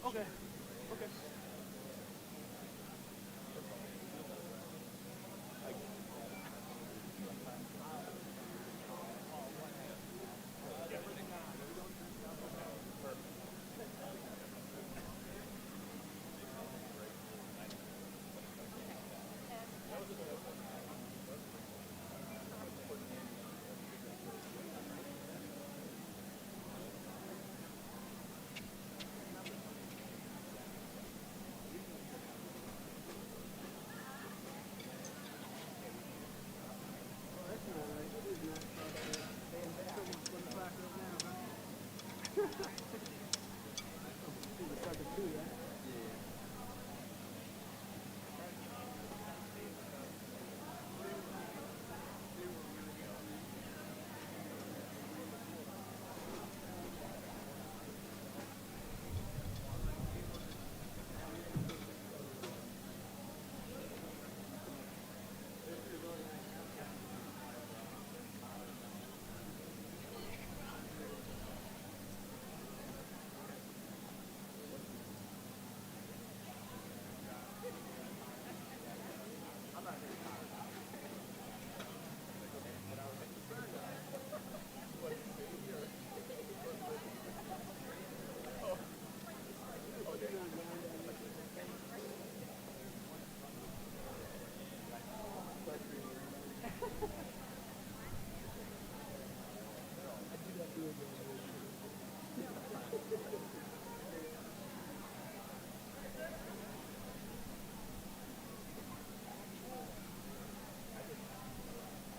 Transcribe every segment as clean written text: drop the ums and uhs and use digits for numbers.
Okay. Okay.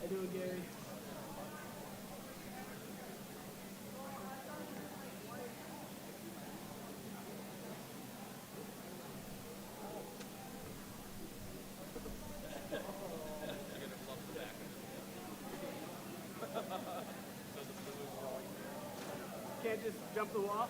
How you doing, Gary? Can't just jump the wall?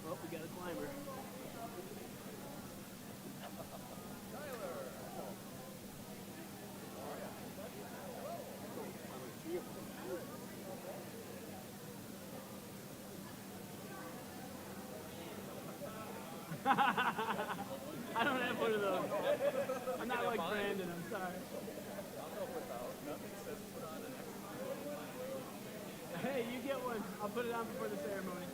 Oh, we got a climber. I don't have one of those. I'm not like Brandon. Sorry. Hey, you get one. I'll put it on before the ceremony.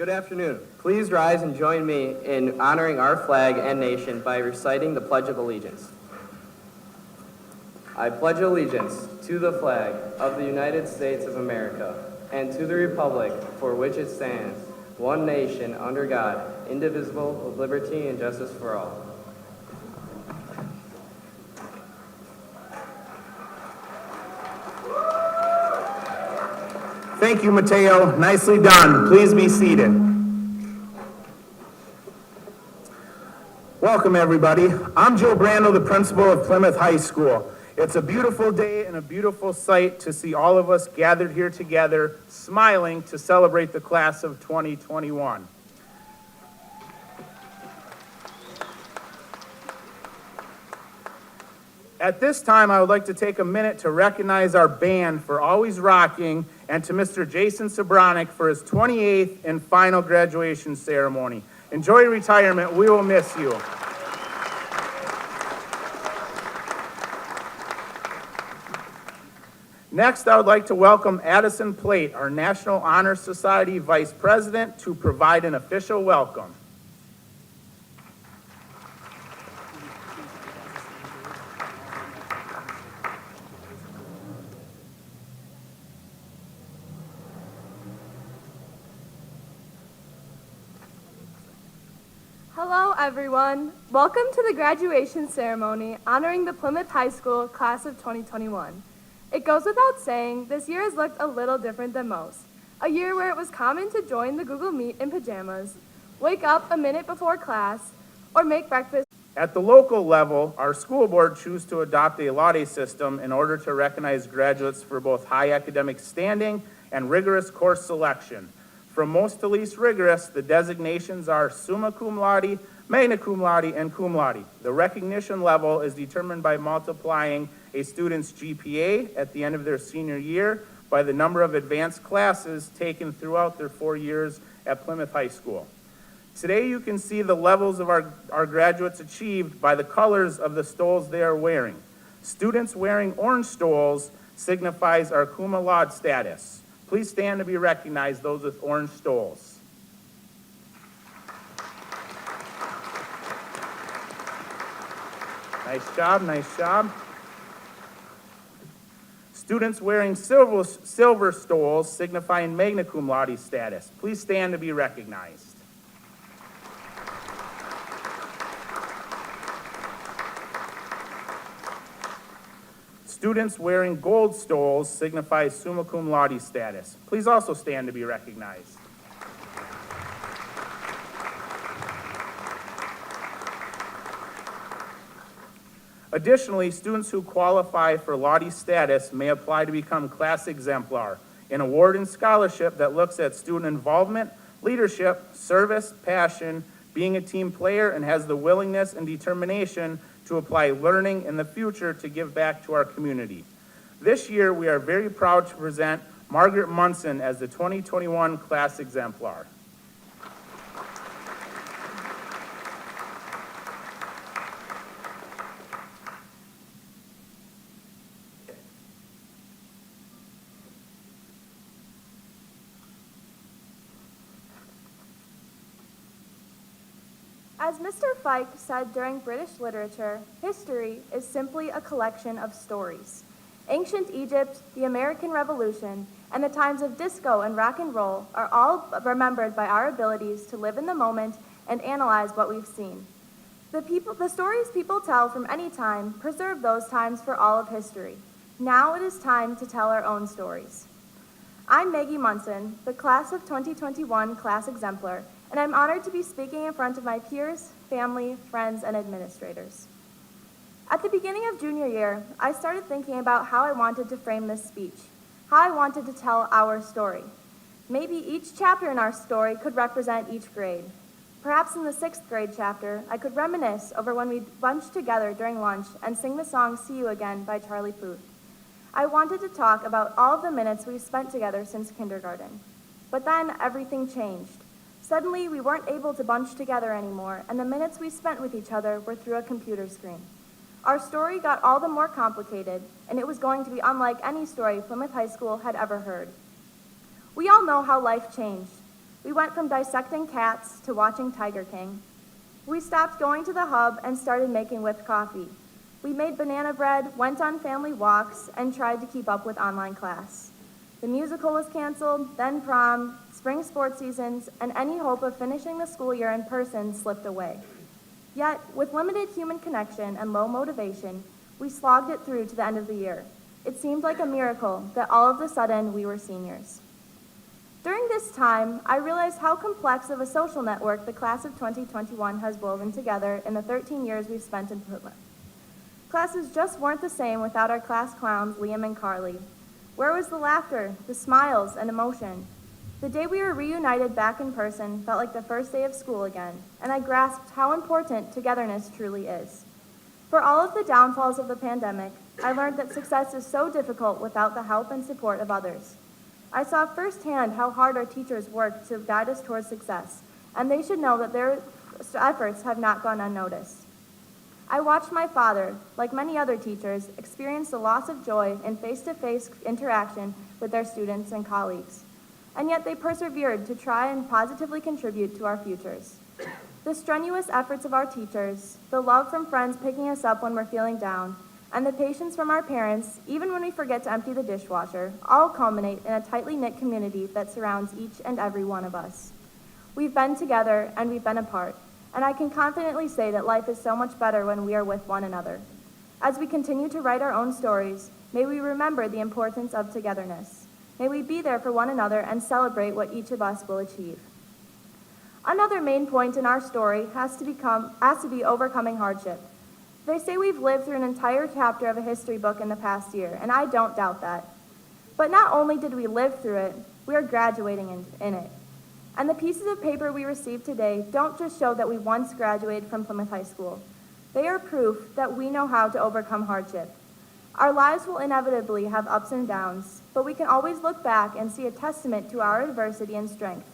Good afternoon. Please rise and join me in honoring our flag and nation by reciting the Pledge of Allegiance. I pledge allegiance to the flag of the United States of America and to the republic for which it stands, one nation under God, indivisible, with liberty and justice for all. Thank you, Mateo. Nicely done. Please be seated. Welcome, everybody. I'm Joe Brando, the principal of Plymouth High School. It's a beautiful day and a beautiful sight to see all of us gathered here together, smiling to celebrate the class of 2021. At this time, I would like to take a minute to recognize our band for always rocking, and to Mr. Jason Sobronic for his 28th and final graduation ceremony. Enjoy retirement. We will miss you. Next, I would like to welcome Addison Plate, our National Honor Society Vice President, to provide an official welcome. Hello, everyone. Welcome to the graduation ceremony honoring the Plymouth High School Class of 2021. It goes without saying, this year has looked a little different than most. A year where it was common to join the Google Meet in pajamas, wake up a minute before class, or make breakfast. At the local level, our school board chose to adopt a Laude system in order to recognize graduates for both high academic standing and rigorous course selection. From most to least rigorous, the designations are summa cum laude, magna cum laude, and cum laude. The recognition level is determined by multiplying a student's GPA at the end of their senior year by the number of advanced classes taken throughout their 4 years at Plymouth High School. Today you can see the levels of our graduates achieved by the colors of the stoles they are wearing. Students wearing orange stoles signifies our cum laude status. Please stand to be recognized, those with orange stoles. Nice job, nice job. Students wearing silver stoles signifying magna cum laude status. Please stand to be recognized. Students wearing gold stoles signify summa cum laude status. Please also stand to be recognized. Additionally, students who qualify for Laude status may apply to become class exemplar, an award and scholarship that looks at student involvement, leadership, service, passion, being a team player, and has the willingness and determination to apply learning in the future to give back to our community. This year, we are very proud to present Margaret Munson as the 2021 class exemplar. As Mr. Fike said during British literature, history is simply a collection of stories. Ancient Egypt, the American Revolution, and the times of disco and rock and roll are all remembered by our abilities to live in the moment and analyze what we've seen. The stories people tell from any time preserve those times for all of history. Now it is time to tell our own stories. I'm Maggie Munson, the class of 2021 class exemplar, and I'm honored to be speaking in front of my peers, family, friends, and administrators. At the beginning of junior year, I started thinking about how I wanted to frame this speech, how I wanted to tell our story. Maybe each chapter in our story could represent each grade. Perhaps in the 6th grade chapter, I could reminisce over when we bunched together during lunch and sing the song See You Again by Charlie Puth. I wanted to talk about all of the minutes we've spent together since kindergarten. But then everything changed. Suddenly, we weren't able to bunch together anymore, and the minutes we spent with each other were through a computer screen. Our story got all the more complicated, and it was going to be unlike any story Plymouth High School had ever heard. We all know how life changed. We went from dissecting cats to watching Tiger King. We stopped going to the hub and started making whipped coffee. We made banana bread, went on family walks, and tried to keep up with online class. The musical was canceled, then prom, spring sports seasons, and any hope of finishing the school year in person slipped away. Yet, with limited human connection and low motivation, we slogged it through to the end of the year. It seemed like a miracle that all of a sudden we were seniors. During this time, I realized how complex of a social network the class of 2021 has woven together in the 13 years we've spent in Plymouth. Classes just weren't the same without our class clowns, Liam and Carly. Where was the laughter, the smiles, and emotion? The day we were reunited back in person felt like the first day of school again, and I grasped how important togetherness truly is. For all of the downfalls of the pandemic, I learned that success is so difficult without the help and support of others. I saw firsthand how hard our teachers worked to guide us towards success, and they should know that their efforts have not gone unnoticed. I watched my father, like many other teachers, experience the loss of joy in face-to-face interaction with their students and colleagues, and yet they persevered to try and positively contribute to our futures. The strenuous efforts of our teachers, the love from friends picking us up when we're feeling down, and the patience from our parents, even when we forget to empty the dishwasher, all culminate in a tightly knit community that surrounds each and every one of us. We've been together and we've been apart, and I can confidently say that life is so much better when we are with one another. As we continue to write our own stories, may we remember the importance of togetherness. May we be there for one another and celebrate what each of us will achieve. Another main point in our story has to be overcoming hardship. They say we've lived through an entire chapter of a history book in the past year, and I don't doubt that. But not only did we live through it, we are graduating in it. And the pieces of paper we received today don't just show that we once graduated from Plymouth High School. They are proof that we know how to overcome hardship. Our lives will inevitably have ups and downs, but we can always look back and see a testament to our adversity and strength.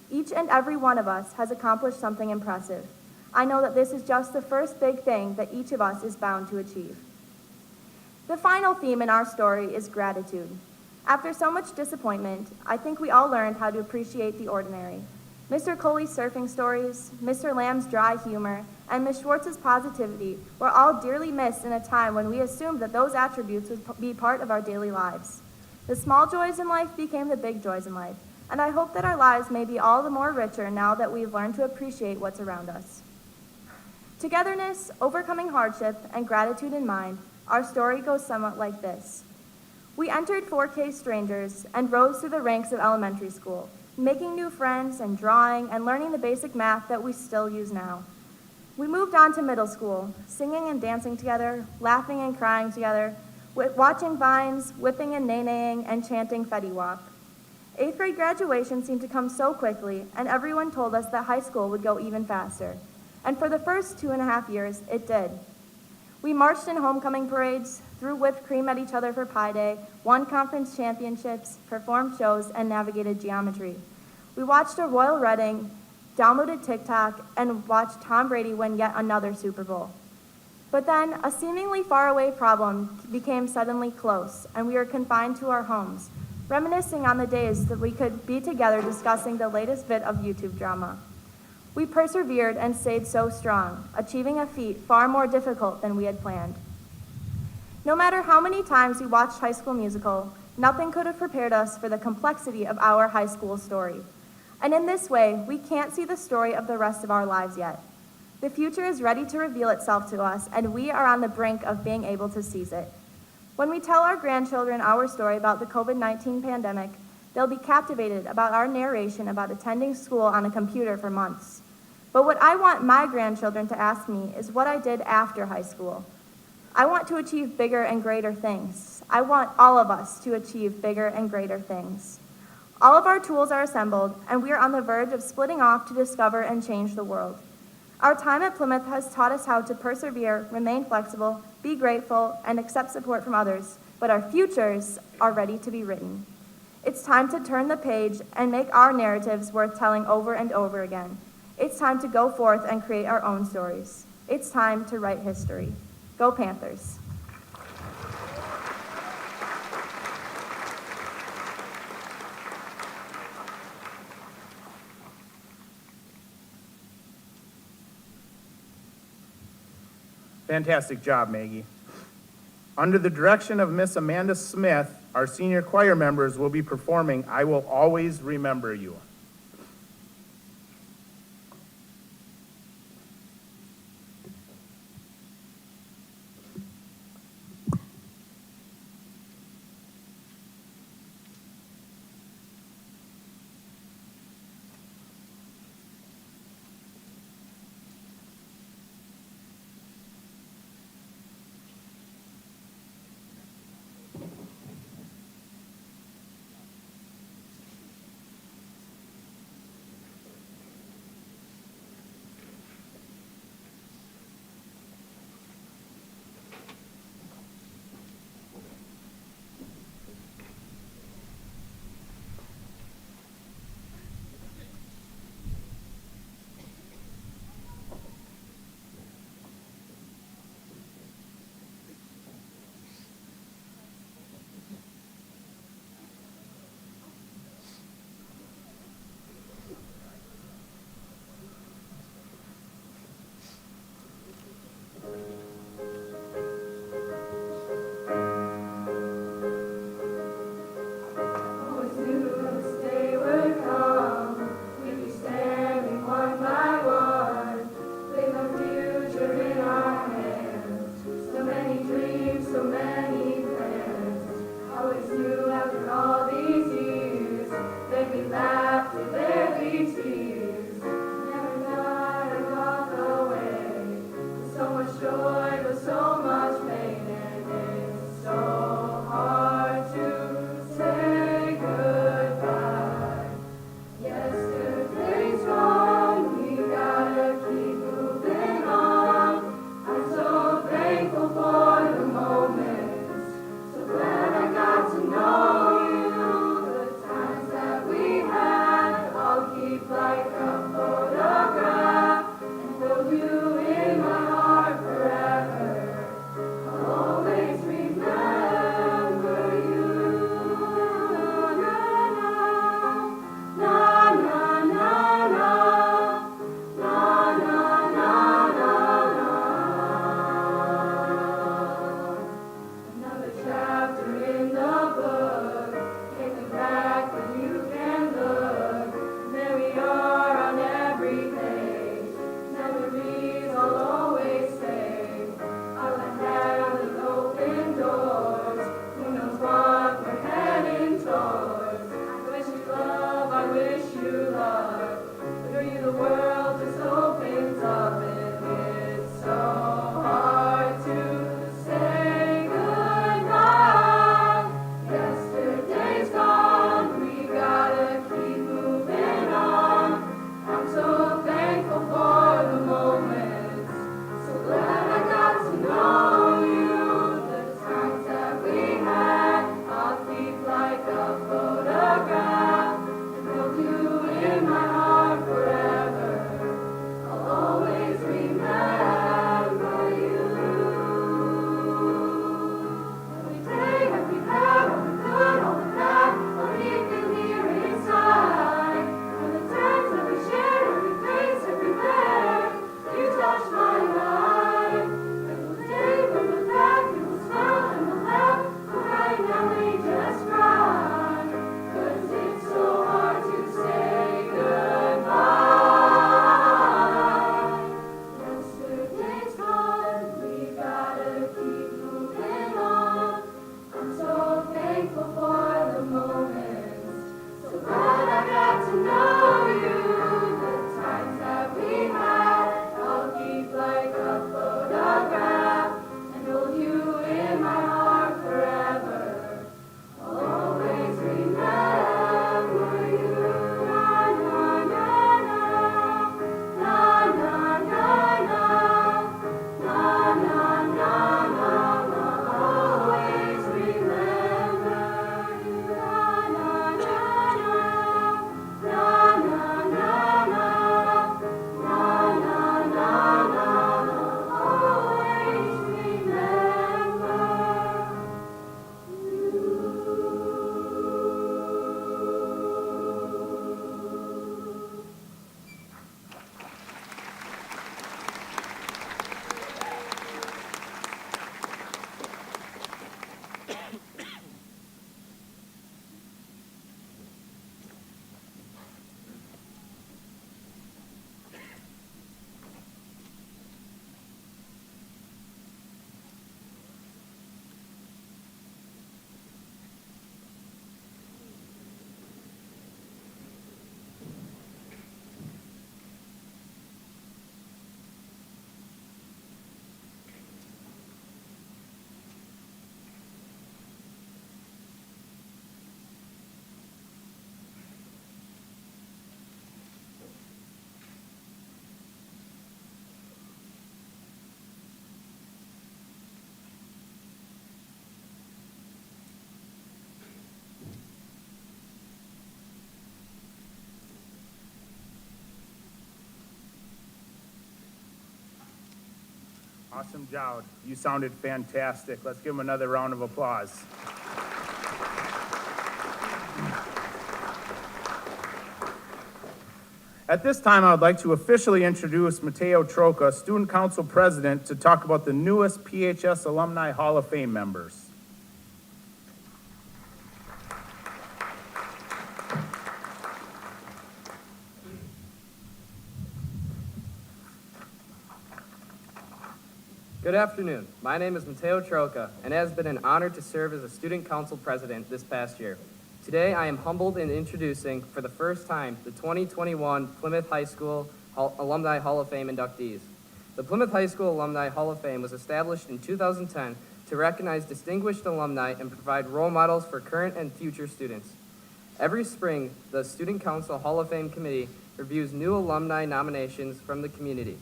Each and every one of us has accomplished something impressive. I know that this is just the first big thing that each of us is bound to achieve. The final theme in our story is gratitude. After so much disappointment, I think we all learned how to appreciate the ordinary. Mr. Coley's surfing stories, Mr. Lamb's dry humor, and Ms. Schwartz's positivity were all dearly missed in a time when we assumed that those attributes would be part of our daily lives. The small joys in life became the big joys in life, and I hope that our lives may be all the more richer now that we've learned to appreciate what's around us. Togetherness, overcoming hardship, and gratitude in mind, our story goes somewhat like this. We entered 4K strangers and rose through the ranks of elementary school, making new friends and drawing and learning the basic math that we still use now. We moved on to middle school, singing and dancing together, laughing and crying together, watching vines, whipping and nay-naying, and chanting Fetty Wap. 8th grade graduation seemed to come so quickly, and everyone told us that high school would go even faster. And for the first 2.5 years, it did. We marched in homecoming parades, threw whipped cream at each other for Pi Day, won conference championships, performed shows, and navigated geometry. We watched a royal wedding, downloaded TikTok, and watched Tom Brady win yet another Super Bowl. But then, a seemingly faraway problem became suddenly close, and we were confined to our homes, reminiscing on the days that we could be together discussing the latest bit of YouTube drama. We persevered and stayed so strong, achieving a feat far more difficult than we had planned. No matter how many times we watched High School Musical, nothing could have prepared us for the complexity of our high school story. And in this way, we can't see the story of the rest of our lives yet. The future is ready to reveal itself to us, and we are on the brink of being able to seize it. When we tell our grandchildren our story about the COVID-19 pandemic, they'll be captivated about our narration about attending school on a computer for months. But what I want my grandchildren to ask me is what I did after high school. I want to achieve bigger and greater things. I want all of us to achieve bigger and greater things. All of our tools are assembled, and we are on the verge of splitting off to discover and change the world. Our time at Plymouth has taught us how to persevere, remain flexible, be grateful, and accept support from others, but our futures are ready to be written. It's time to turn the page and make our narratives worth telling over and over again. It's time to go forth and create our own stories. It's time to write history. Go Panthers. Fantastic job, Maggie. Under the direction of Miss Amanda Smith, our senior choir members will be performing "I Will Always Remember You." Always knew this day would come. We'd be standing one by one, with the future in our hands. So many dreams, so many plans. Always knew after all these years, there'd be laughter, there'd be tears. Never thought I'd walk away with so much joy, but so much pain, and it's so hard to say goodbye. Yesterday's gone, we gotta keep moving on. I'm so thankful for the moments, so glad I got to know Awesome job. You sounded fantastic. Let's give them another round of applause. At this time, I would like to officially introduce Mateo Troca, Student Council President, to talk about the newest PHS Alumni Hall of Fame members. Good afternoon. My name is Mateo Troca, and it has been an honor to serve as a Student Council President this past year. Today, I am humbled in introducing, for the first time, the 2021 Plymouth High School Alumni Hall of Fame inductees. The Plymouth High School Alumni Hall of Fame was established in 2010 to recognize distinguished alumni and provide role models for current and future students. Every spring, the Student Council Hall of Fame Committee reviews new alumni nominations from the community.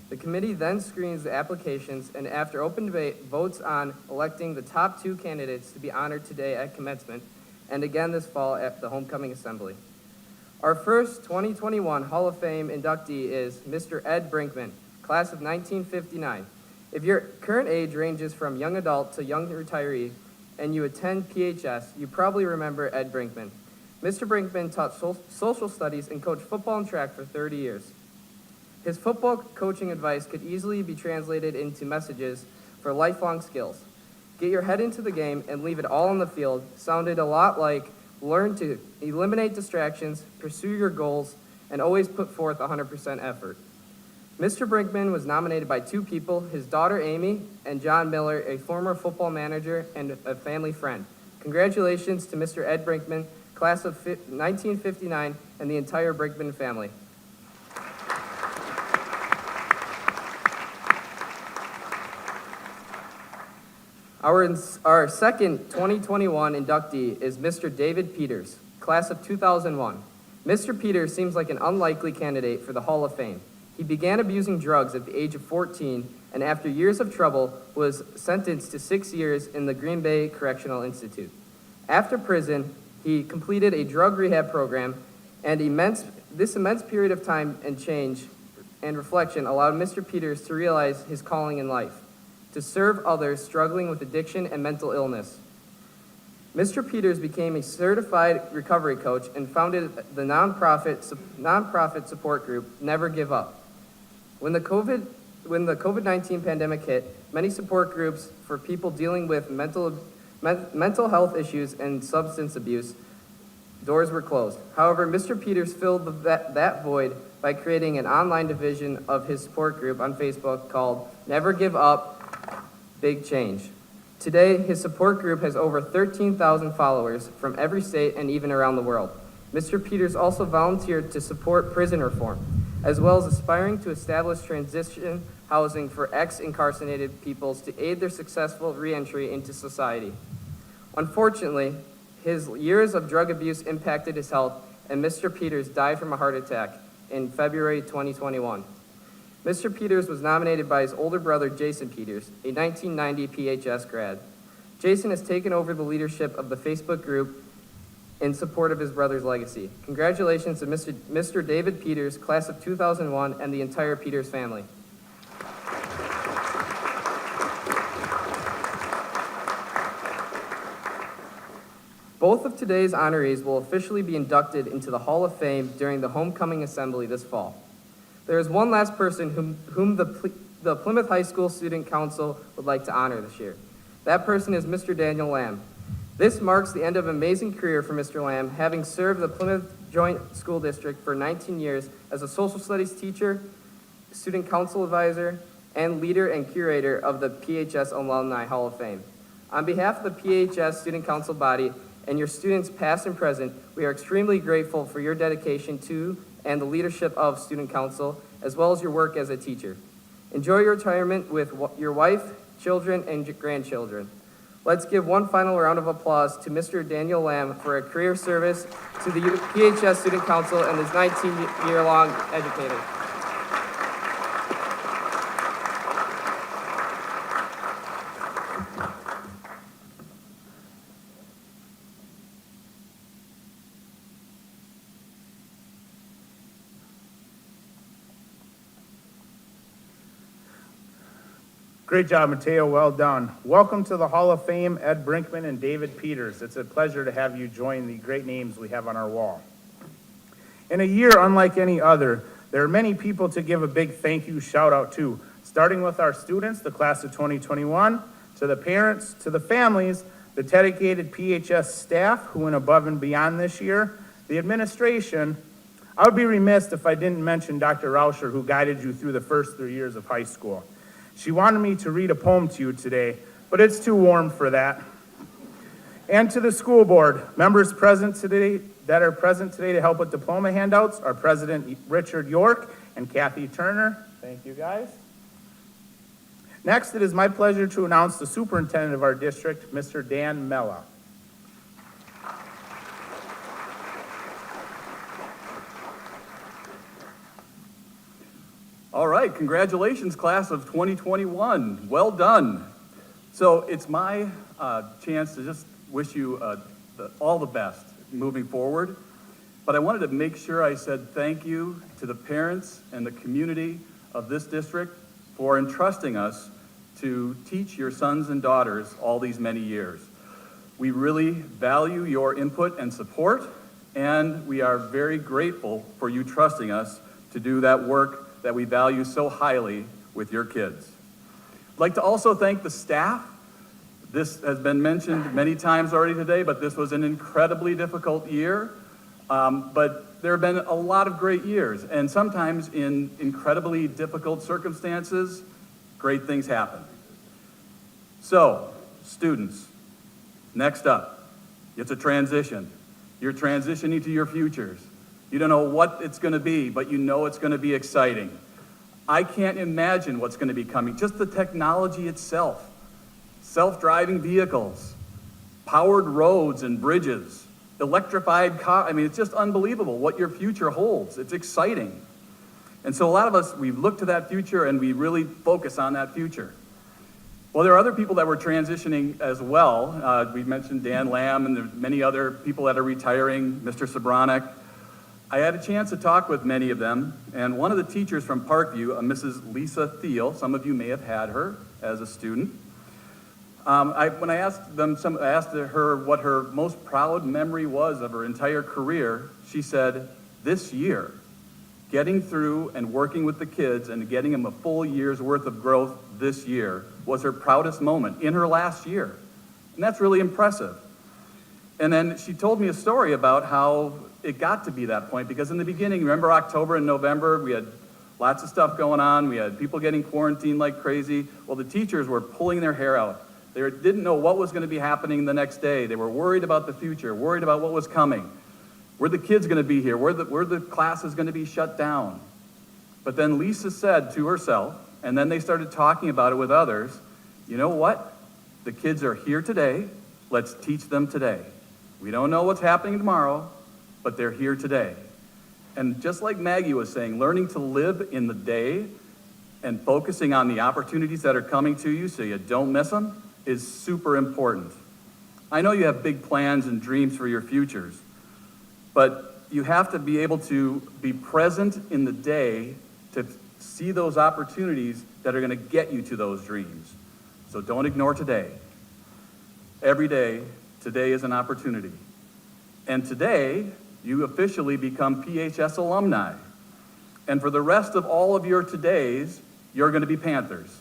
The committee then screens the applications and, after open debate, votes on electing the top 2 candidates to be honored today at commencement and again this fall at the homecoming assembly. Our first 2021 Hall of Fame inductee is Mr. Ed Brinkman, class of 1959. If your current age ranges from young adult to young retiree and you attend PHS, you probably remember Ed Brinkman. Mr. Brinkman taught social studies and coached football and track for 30 years. His football coaching advice could easily be translated into messages for lifelong skills. Get your head into the game and leave it all on the field sounded a lot like learn to eliminate distractions, pursue your goals, and always put forth 100% effort. Mr. Brinkman was nominated by 2 people, his daughter Amy and John Miller, a former football manager and a family friend. Congratulations to Mr. Ed Brinkman, class of 1959, and the entire Brinkman family. Our second 2021 inductee is Mr. David Peters, class of 2001. Mr. Peters seems like an unlikely candidate for the Hall of Fame. He began abusing drugs at the age of 14 and, after years of trouble, was sentenced to 6 years in the Green Bay Correctional Institute. After prison, he completed a drug rehab program, and this immense period of time and change and reflection allowed Mr. Peters to realize his calling in life: to serve others struggling with addiction and mental illness. Mr. Peters became a certified recovery coach and founded the nonprofit support group Never Give Up. When the COVID-19 pandemic hit, many support groups for people dealing with mental health issues and substance abuse, doors were closed. However, Mr. Peters filled that void by creating an online division of his support group on Facebook called Never Give Up, Big Change. Today, his support group has over 13,000 followers from every state and even around the world. Mr. Peters also volunteered to support prison reform, as well as aspiring to establish transition housing for ex-incarcerated peoples to aid their successful reentry into society. Unfortunately, his years of drug abuse impacted his health, and Mr. Peters died from a heart attack in February 2021. Mr. Peters was nominated by his older brother, Jason Peters, a 1990 PHS grad. Jason has taken over the leadership of the Facebook group in support of his brother's legacy. Congratulations to Mr. David Peters, class of 2001, and the entire Peters family. Both of today's honorees will officially be inducted into the Hall of Fame during the homecoming assembly this fall. There is one last person whom the Plymouth High School Student Council would like to honor this year. That person is Mr. Daniel Lamb. This marks the end of an amazing career for Mr. Lamb, having served the Plymouth Joint School District for 19 years as a social studies teacher, student council advisor, and leader and curator of the PHS Alumni Hall of Fame. On behalf of the PHS Student Council body and your students past and present, we are extremely grateful for your dedication to and the leadership of Student Council, as well as your work as a teacher. Enjoy your retirement with your wife, children, and grandchildren. Let's give one final round of applause to Mr. Daniel Lamb for a career service to the PHS Student Council and his 19-year-long educator. Great job, Mateo. Well done. Welcome to the Hall of Fame, Ed Brinkman and David Peters. It's a pleasure to have you join the great names we have on our wall. In a year unlike any other, there are many people to give a big thank you shout out to, starting with our students, the class of 2021, to the parents, to the families, the dedicated PHS staff who went above and beyond this year, the administration. I would be remiss if I didn't mention Dr. Rauscher, who guided you through the first 3 years of high school. She wanted me to read a poem to you today, but it's too warm for that. And to the school board, members present today that are present today to help with diploma handouts are President Richard York and Kathy Turner. Thank you, guys. Next, it is my pleasure to announce the superintendent of our district, Mr. Dan Mella. All right, congratulations, class of 2021. Well done. So it's my chance to just wish you all the best moving forward. But I wanted to make sure I said thank you to the parents and the community of this district for entrusting us to teach your sons and daughters all these many years. We really value your input and support, and we are very grateful for you trusting us to do that work that we value so highly with your kids. I'd like to also thank the staff. This has been mentioned many times already today, but this was an incredibly difficult year. But there have been a lot of great years, and sometimes in incredibly difficult circumstances, great things happen. So, students, next up, it's a transition. You're transitioning to your futures. You don't know what it's going to be, but you know it's going to be exciting. I can't imagine what's going to be coming. Just the technology itself. Self-driving vehicles, powered roads and bridges, electrified cars. I mean, it's just unbelievable what your future holds. It's exciting. And so a lot of us, we look to that future and we really focus on that future. Well, there are other people that were transitioning as well. We've mentioned Dan Lamb, and there's many other people that are retiring, Mr. Sobronic. I had a chance to talk with many of them, and one of the teachers from Parkview, Mrs. Lisa Thiel, some of you may have had her as a student. When I asked her what her most proud memory was of her entire career, she said, this year, getting through and working with the kids and getting them a full year's worth of growth this year was her proudest moment in her last year. And that's really impressive. And then she told me a story about how it got to be that point, because in the beginning, remember October and November, we had lots of stuff going on. We had people getting quarantined like crazy. Well, the teachers were pulling their hair out. They didn't know what was going to be happening the next day. They were worried about the future, worried about what was coming. Were the kids going to be here? Were the classes going to be shut down? But then Lisa said to herself, and then they started talking about it with others, you know what? The kids are here today. Let's teach them today. We don't know what's happening tomorrow, but they're here today. And just like Maggie was saying, learning to live in the day and focusing on the opportunities that are coming to you so you don't miss them is super important. I know you have big plans and dreams for your futures, but you have to be able to be present in the day to see those opportunities that are going to get you to those dreams. So don't ignore today. Every day, today is an opportunity. And today, you officially become PHS alumni. And for the rest of all of your todays, you're going to be Panthers.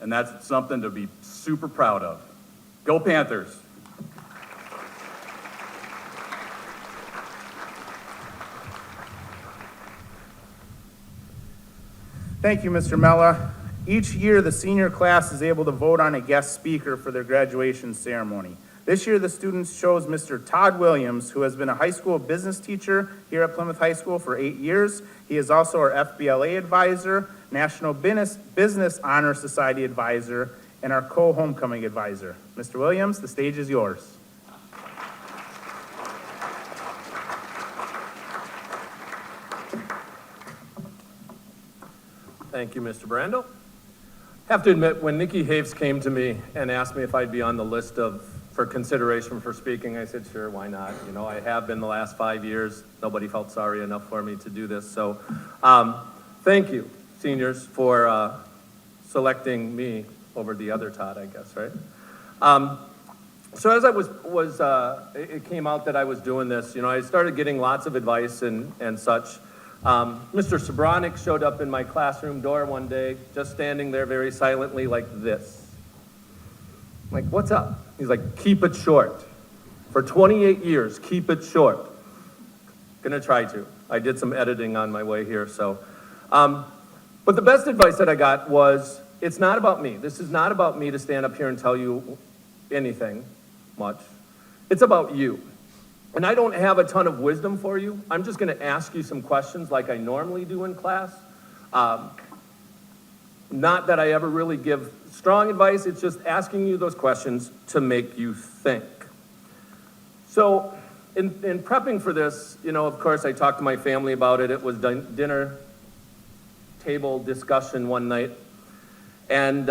And that's something to be super proud of. Go Panthers. Thank you, Mr. Mella. Each year, the senior class is able to vote on a guest speaker for their graduation ceremony. This year, the students chose Mr. Todd Williams, who has been a high school business teacher here at Plymouth High School for 8 years. He is also our FBLA advisor, National Business Honor Society advisor, and our co-homecoming advisor. Mr. Williams, the stage is yours. Thank you, Mr. Brando. I have to admit, when Nikki Haves came to me and asked me if I'd be on the list for consideration for speaking, I said, sure, why not? You know, I have been the last 5 years. Nobody felt sorry enough for me to do this. So thank you, seniors, for selecting me over the other Todd, I guess, right? So as I it came out that I was doing this, I started getting lots of advice and such. Mr. Sobronic showed up in my classroom door one day, just standing there very silently like this. I'm like, what's up? He's like, keep it short. For 28 years, keep it short. Gonna try to. I did some editing on my way here, so. But the best advice that I got was, it's not about me. This is not about me to stand up here and tell you anything much. It's about you. And I don't have a ton of wisdom for you. I'm just gonna ask you some questions like I normally do in class. Not that I ever really give strong advice, it's just asking you those questions to make you think. So, in prepping for this, of course, I talked to my family about it. It was dinner table discussion one night, and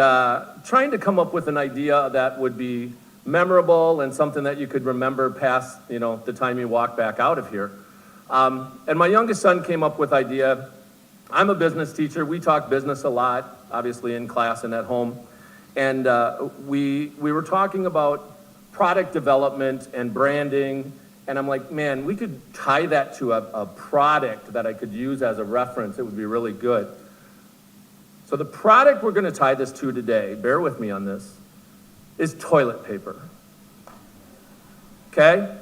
trying to come up with an idea that would be memorable and something that you could remember past, the time you walk back out of here. And my youngest son came up with idea. I'm a business teacher. We talk business a lot, obviously in class and at home. And we were talking about product development and branding. And I'm like, man, we could tie that to a product that I could use as a reference. It would be really good. So the product we're gonna tie this to today, bear with me on this, is toilet paper. Okay?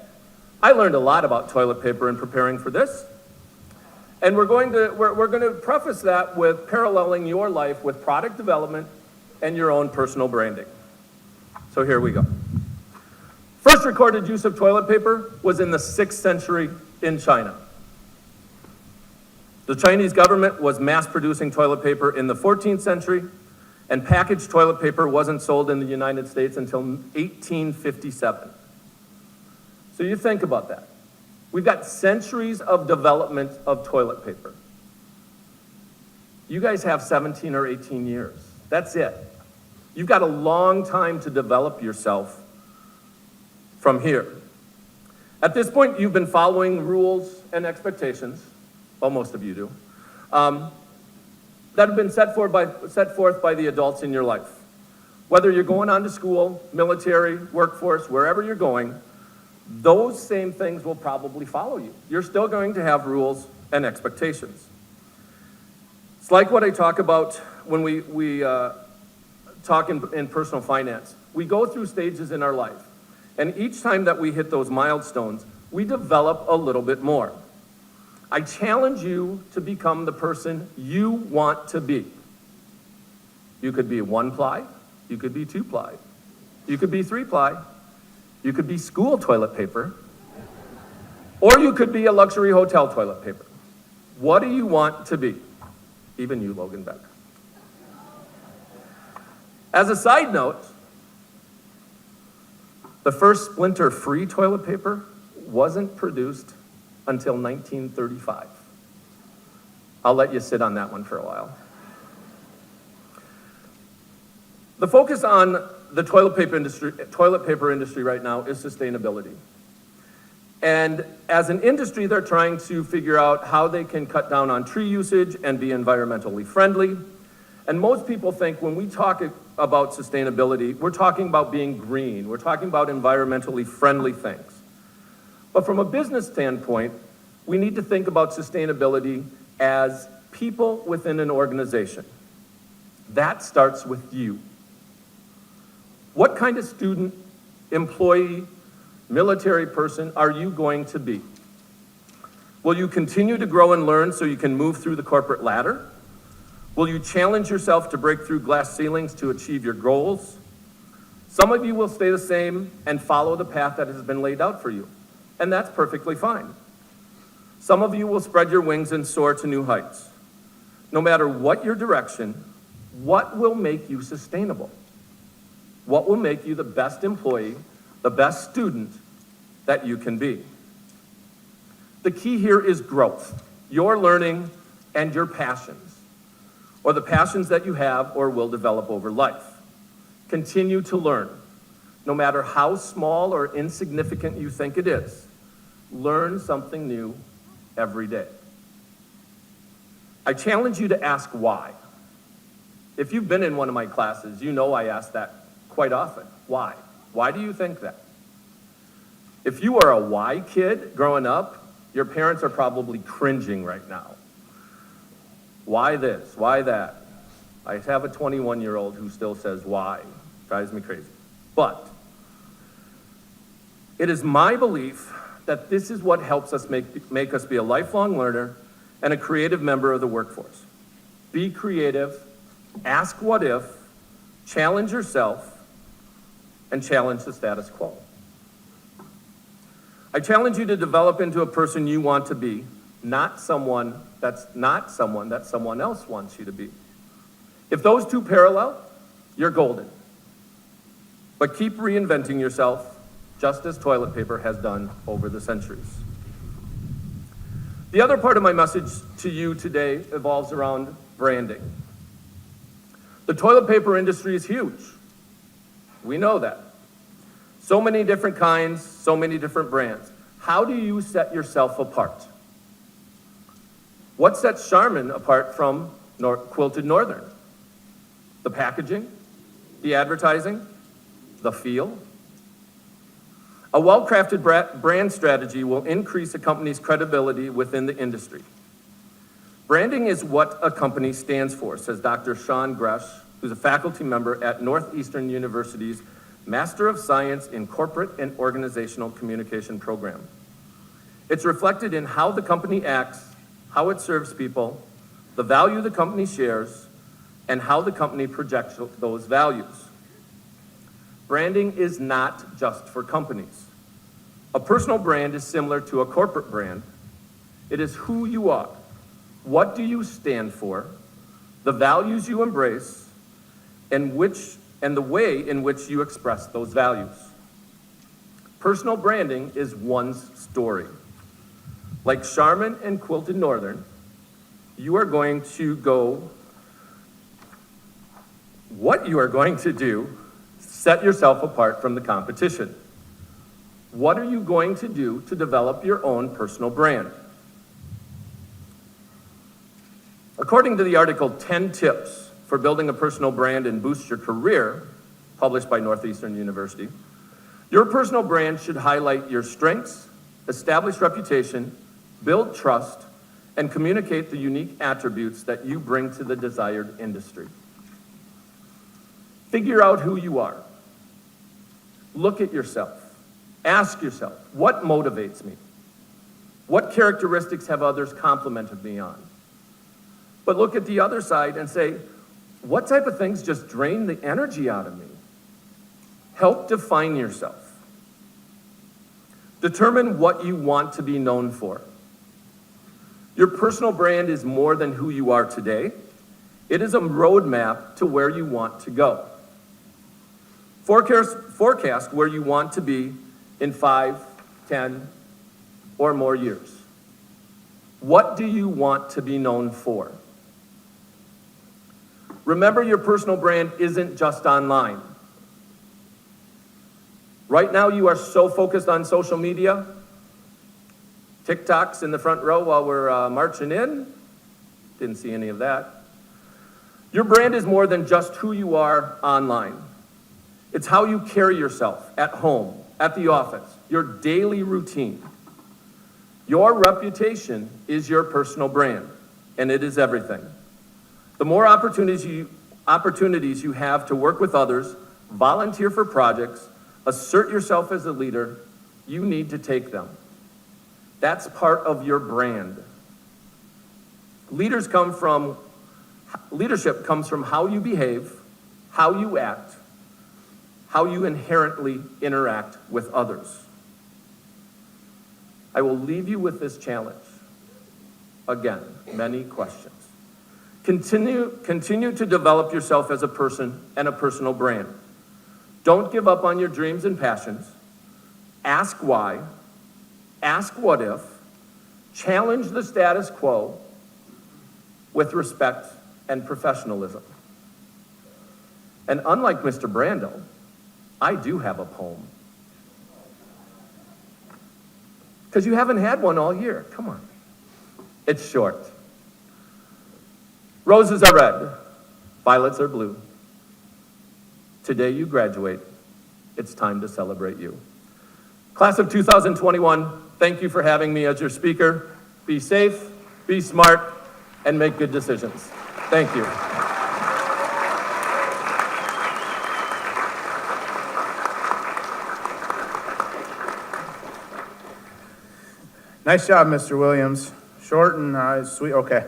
I learned a lot about toilet paper in preparing for this. And we're going to preface that with paralleling your life with product development and your own personal branding. So here we go. First recorded use of toilet paper was in the 6th century in China. The Chinese government was mass producing toilet paper in the 14th century, and packaged toilet paper wasn't sold in the United States until 1857. So you think about that. We've got centuries of development of toilet paper. You guys have 17 or 18 years. That's it. You've got a long time to develop yourself from here. At this point, you've been following rules and expectations, well, most of you do, that have been set forth by the adults in your life. Whether you're going on to school, military, workforce, wherever you're going, those same things will probably follow you. You're still going to have rules and expectations. It's like what I talk about when we talk in personal finance. We go through stages in our life, and each time that we hit those milestones, we develop a little bit more. I challenge you to become the person you want to be. You could be 1-ply, you could be 2-ply, you could be 3-ply, you could be school toilet paper, or you could be a luxury hotel toilet paper. What do you want to be? Even you, Logan Beck. As a side note, the first splinter-free toilet paper wasn't produced until 1935. I'll let you sit on that one for a while. The focus on the toilet paper industry right now is sustainability. And as an industry, they're trying to figure out how they can cut down on tree usage and be environmentally friendly. And most people think when we talk about sustainability, we're talking about being green. We're talking about environmentally friendly things. But from a business standpoint, we need to think about sustainability as people within an organization. That starts with you. What kind of student, employee, military person are you going to be? Will you continue to grow and learn so you can move through the corporate ladder? Will you challenge yourself to break through glass ceilings to achieve your goals? Some of you will stay the same and follow the path that has been laid out for you, and that's perfectly fine. Some of you will spread your wings and soar to new heights. No matter what your direction, what will make you sustainable? What will make you the best employee, the best student that you can be? The key here is growth, your learning and your passions, or the passions that you have or will develop over life. Continue to learn. No matter how small or insignificant you think it is, learn something new every day. I challenge you to ask why. If you've been in one of my classes, you know I ask that quite often. Why? Why do you think that? If you are a why kid growing up, your parents are probably cringing right now. Why this? Why that? I have a 21-year-old who still says why. Drives me crazy. But it is my belief that this is what helps us make us be a lifelong learner and a creative member of the workforce. Be creative, ask what if, challenge yourself, and challenge the status quo. I challenge you to develop into a person you want to be, not someone that someone else wants you to be. If those two parallel, you're golden. But keep reinventing yourself, just as toilet paper has done over the centuries. The other part of my message to you today evolves around branding. The toilet paper industry is huge. We know that. So many different kinds, so many different brands. How do you set yourself apart? What sets Charmin apart from Quilted Northern? The packaging, the advertising, the feel. A well-crafted brand strategy will increase a company's credibility within the industry. Branding is what a company stands for, says Dr. Sean Gresh, who's a faculty member at Northeastern University's Master of Science in Corporate and Organizational Communication program. It's reflected in how the company acts, how it serves people, the value the company shares, and how the company projects those values. Branding is not just for companies. A personal brand is similar to a corporate brand. It is who you are. What do you stand for? The values you embrace, and the way in which you express those values. Personal branding is one's story. Like Charmin and Quilted Northern, what you are going to do, set yourself apart from the competition. What are you going to do to develop your own personal brand? According to the article 10 Tips for Building a Personal Brand and Boost Your Career, published by Northeastern University, your personal brand should highlight your strengths, establish reputation, build trust, and communicate the unique attributes that you bring to the desired industry. Figure out who you are. Look at yourself. Ask yourself, what motivates me? What characteristics have others complimented me on? But look at the other side and say, what type of things just drain the energy out of me? Help define yourself. Determine what you want to be known for. Your personal brand is more than who you are today. It is a roadmap to where you want to go. Forecast where you want to be in 5, 10, or more years. What do you want to be known for? Remember, your personal brand isn't just online. Right now, you are so focused on social media. TikTok's in the front row while we're marching in. Didn't see any of that. Your brand is more than just who you are online. It's how you carry yourself at home, at the office, your daily routine. Your reputation is your personal brand, and it is everything. The more opportunities you have to work with others, volunteer for projects, assert yourself as a leader, you need to take them. That's part of your brand. Leadership comes from how you behave, how you act, how you inherently interact with others. I will leave you with this challenge. Again, many questions. Continue to develop yourself as a person and a personal brand. Don't give up on your dreams and passions. Ask why. Ask what if. Challenge the status quo with respect and professionalism. And unlike Mr. Brando, I do have a poem. Because you haven't had one all year. Come on. It's short. Roses are red, violets are blue. Today you graduate. It's time to celebrate you. Class of 2021, thank you for having me as your speaker. Be safe, be smart, and make good decisions. Thank you. Nice job, Mr. Williams. Short and sweet. Okay.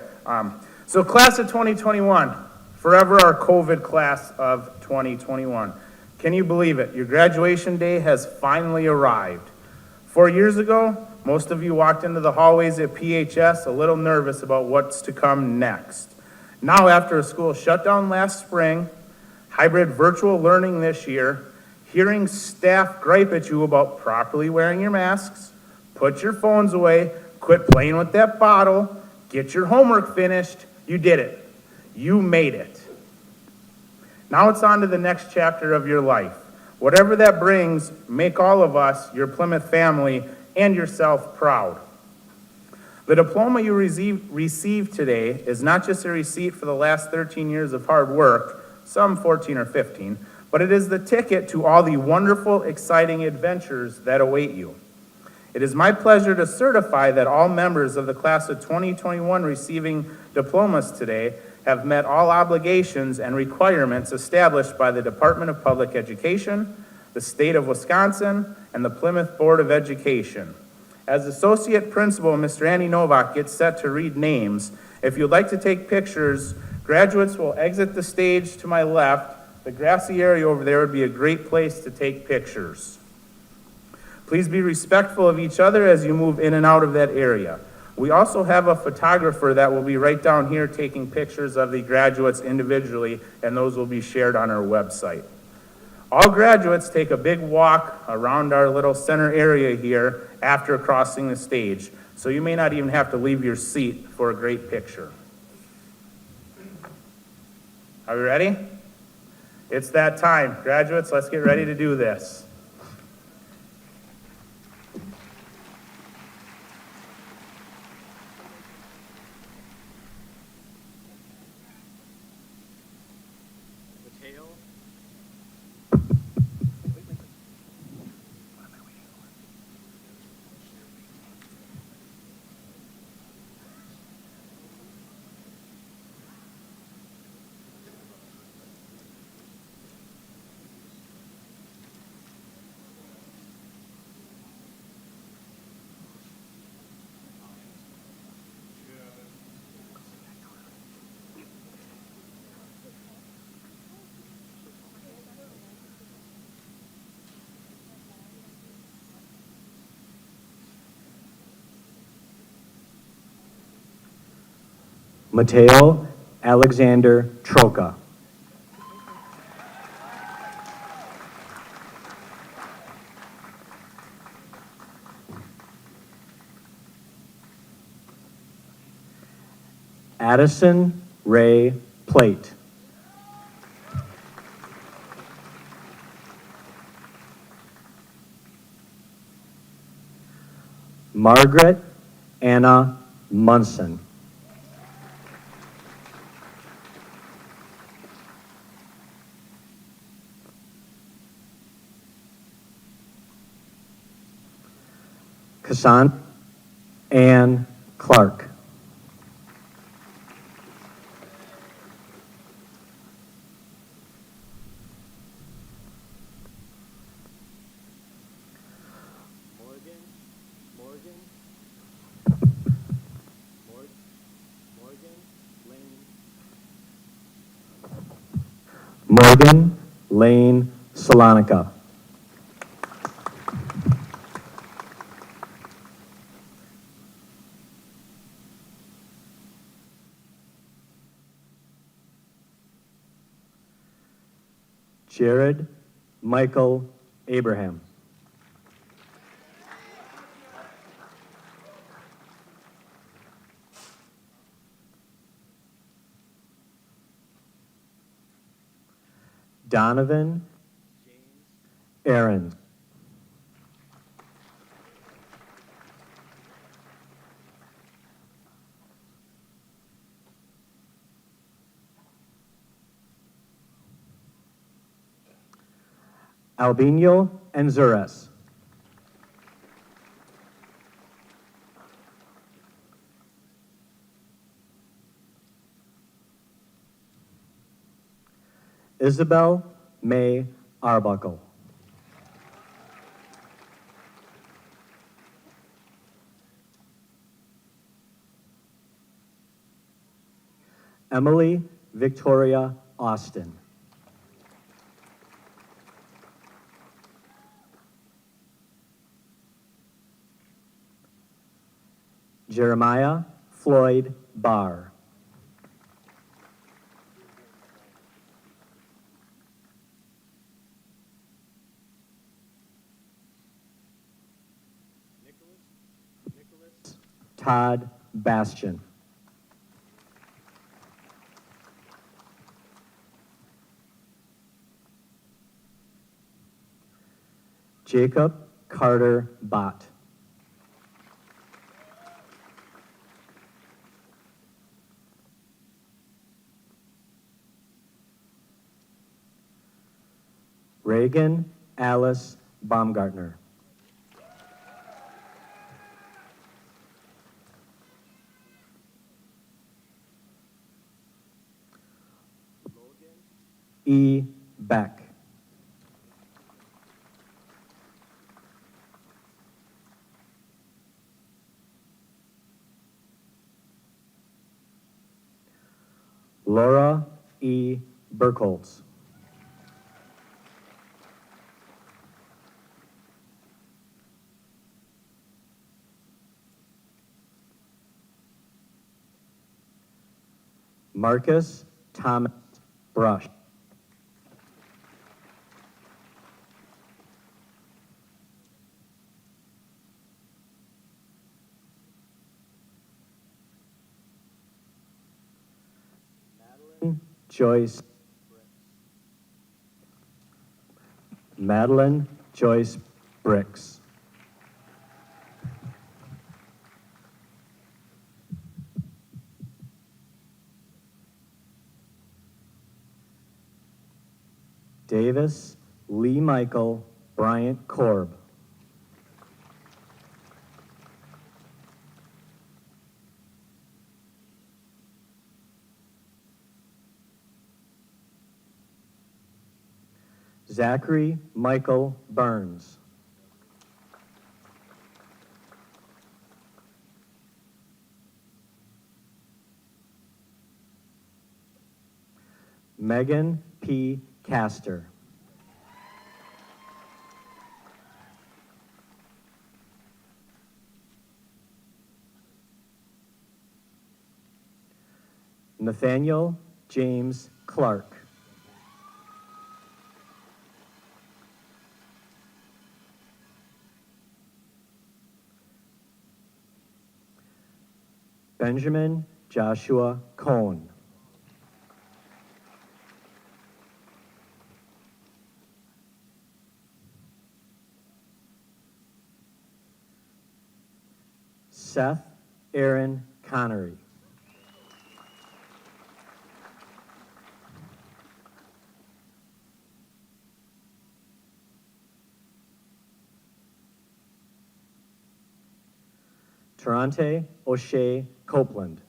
So class of 2021, forever our COVID class of 2021. Can you believe it? Your graduation day has finally arrived. 4 years ago, most of you walked into the hallways at PHS a little nervous about what's to come next. Now, after a school shutdown last spring, hybrid virtual learning this year, hearing staff gripe at you about properly wearing your masks, put your phones away, quit playing with that bottle, get your homework finished, you did it. You made it. Now it's on to the next chapter of your life. Whatever that brings, make all of us, your Plymouth family, and yourself proud. The diploma you receive today is not just a receipt for the last 13 years of hard work, some 14 or 15, but it is the ticket to all the wonderful, exciting adventures that await you. It is my pleasure to certify that all members of the class of 2021 receiving diplomas today have met all obligations and requirements established by the Department of Public Education, the State of Wisconsin, and the Plymouth Board of Education. As Associate Principal, Mr. Andy Novak gets set to read names. If you'd like to take pictures, graduates will exit the stage to my left. The grassy area over there would be a great place to take pictures. Please be respectful of each other as you move in and out of that area. We also have a photographer that will be right down here taking pictures of the graduates individually, and those will be shared on our website. All graduates take a big walk around our little center area here after crossing the stage, so you may not even have to leave your seat for a great picture. Are we ready? It's that time. Graduates, let's get ready to do this. Mateo Alexander Troca. Addison Ray Plate. Margaret Anna Munson. Cassandra Ann Clark. Morgan Lane Salonica. Jared Michael Abraham. Donovan Aaron. Albino Enzures. Isabel May Arbuckle. Emily Victoria Austin. Jeremiah Floyd Barr. Todd Bastian. Jacob Carter Bott. Reagan Alice Baumgartner. E. Beck. Laura E. Burkholz. Marcus Thomas Brush. Joyce. Madeline Joyce Bricks. Davis Lee Michael Bryant Korb. Zachary Michael Burns. Megan P. Castor. Nathaniel James Clark. Benjamin Joshua Cohn. Seth Aaron Connery. Tarante O'Shea Copeland.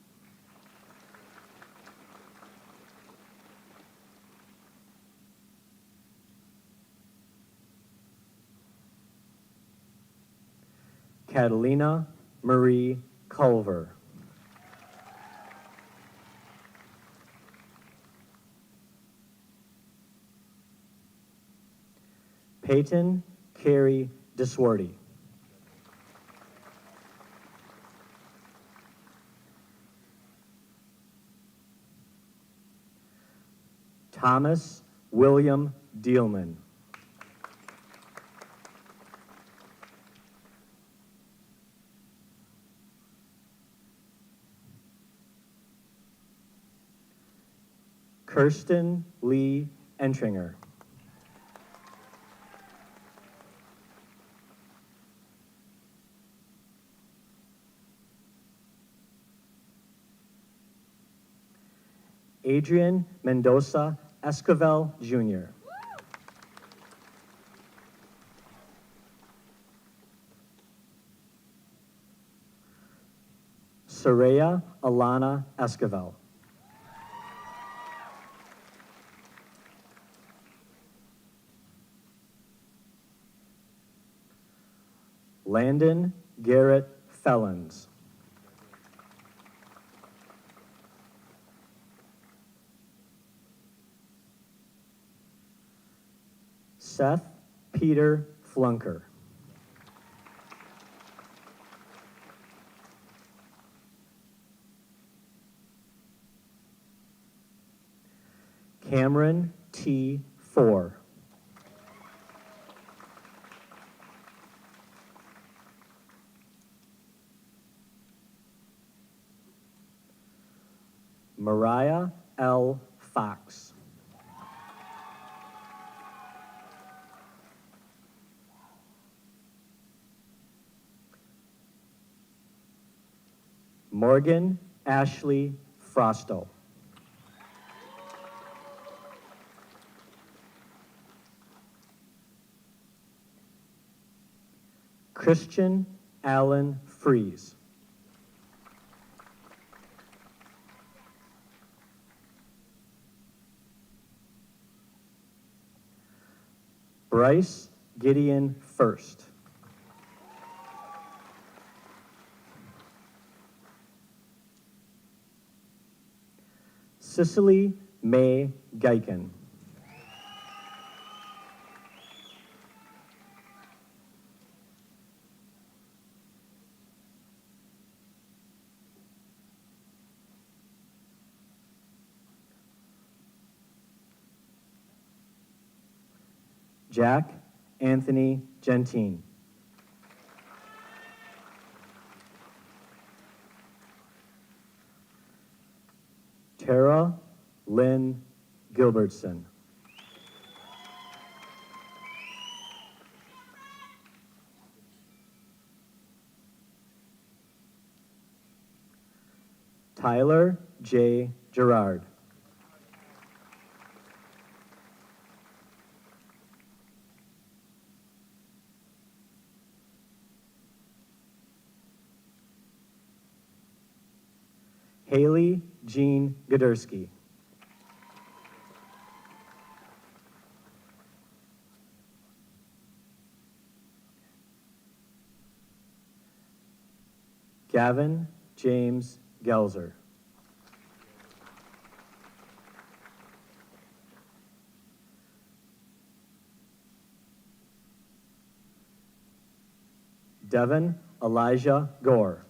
Catalina Marie Culver. Peyton Carey DeSwarty. Thomas William Dealman. Kirsten Lee Entringer. Adrian Mendoza Esquivel, Jr. Soraya Alana Esquivel. Landon Garrett Fellens. Seth Peter Flunker. Cameron T. Four. Mariah L. Fox. Morgan Ashley Frosto. Christian Allen Fries. Bryce Gideon First. Cicely May Geiken. Jack Anthony Gentine. Tara Lynn Gilbertson. Tyler J. Gerard. Haley Jean Godersky. Gavin James Gelzer. Devin Elijah Gore.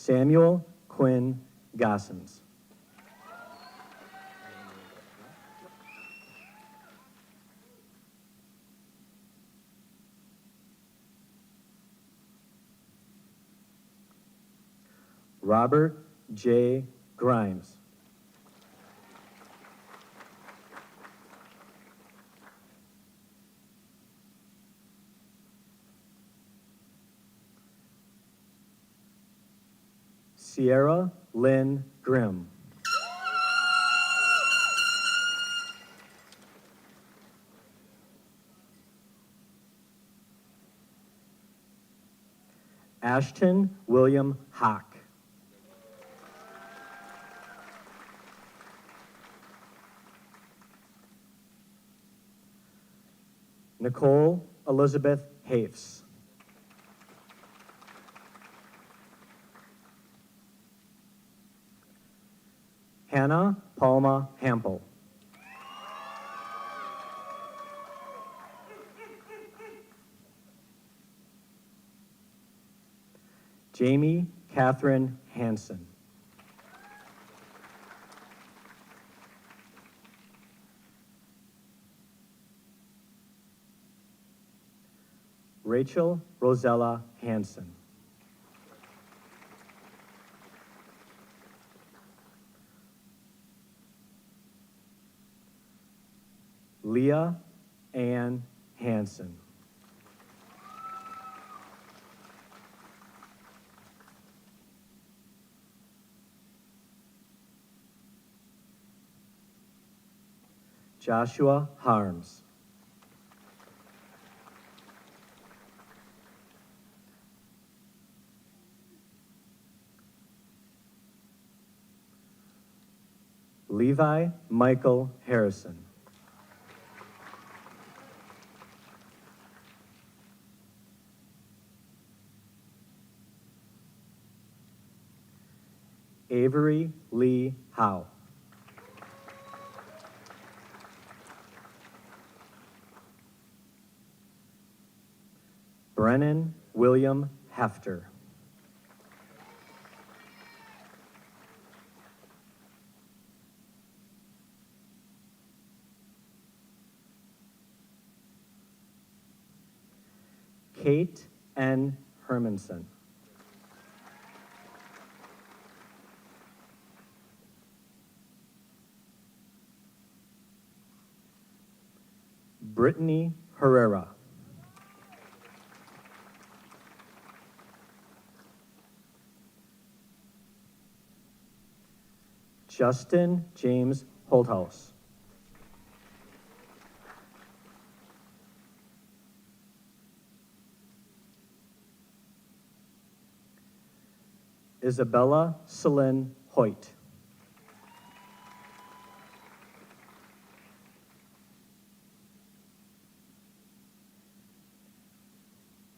Samuel Quinn Gossens. Robert J. Grimes. Sierra Lynn Grimm. Ashton William Hock. Nicole Elizabeth Hafes. Hannah Palma Hampel. Jamie Catherine Hansen. Rachel Rosella Hansen. Leah Ann Hansen. Joshua Harms. Levi Michael Harrison. Avery Lee Howe. Brennan William Hefter. Kate N. Hermanson. Brittany Herrera. Justin James Holthouse. Isabella Celine Hoyt.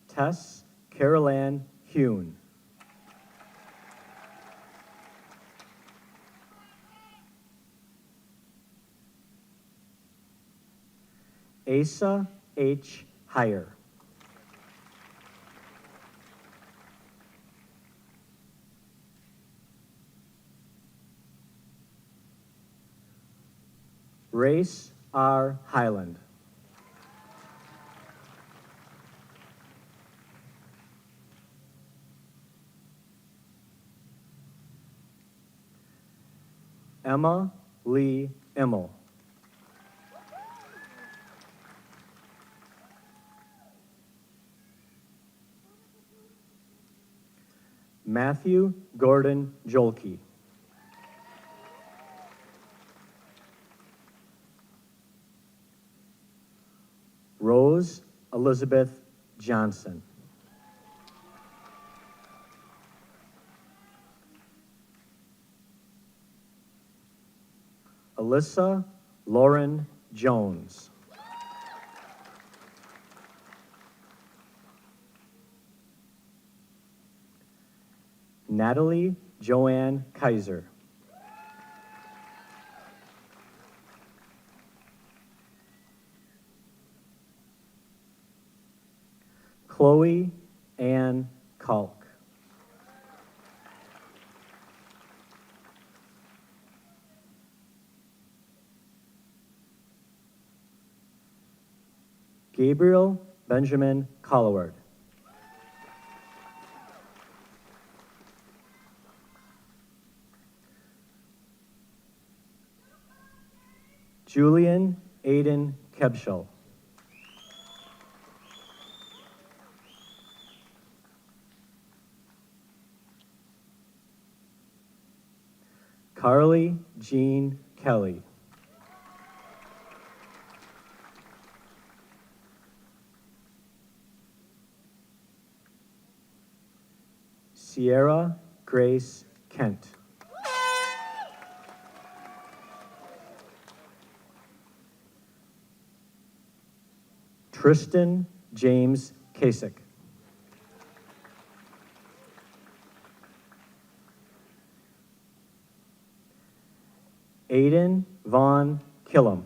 Tess Carolan Hune. Asa H. Heyer. Race R. Highland. Emma Lee Immel. Matthew Gordon Jolke. Rose Elizabeth Johnson. Alyssa Lauren Jones. Natalie Joanne Kaiser. Chloe Ann Kalk. Gabriel Benjamin Colloward. Julian Aiden Kebschel. Carly Jean Kelly. Sierra Grace Kent. Tristan James Kasich. Aiden Vaughn Killam.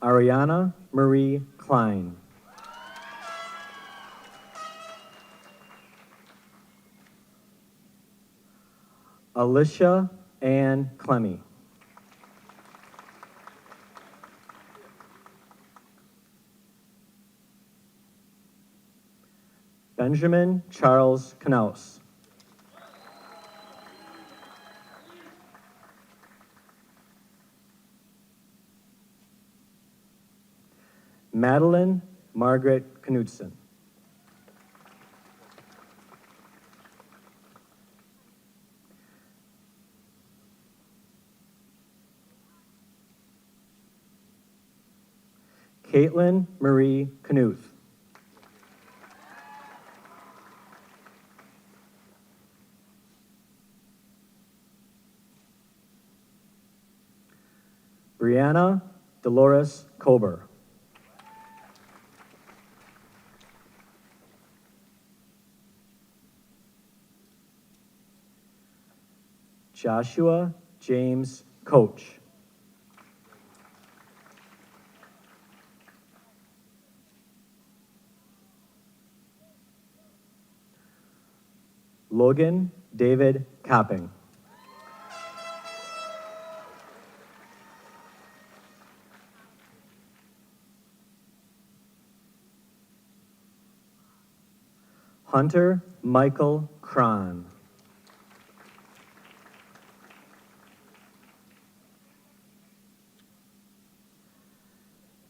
Ariana Marie Klein. Alicia Ann Clemmy. Benjamin Charles Knaus. Madeline Margaret Knudsen. Caitlin Marie Knuth. Brianna Dolores Kober. Joshua James Coach. Logan David Copping. Hunter Michael Cron.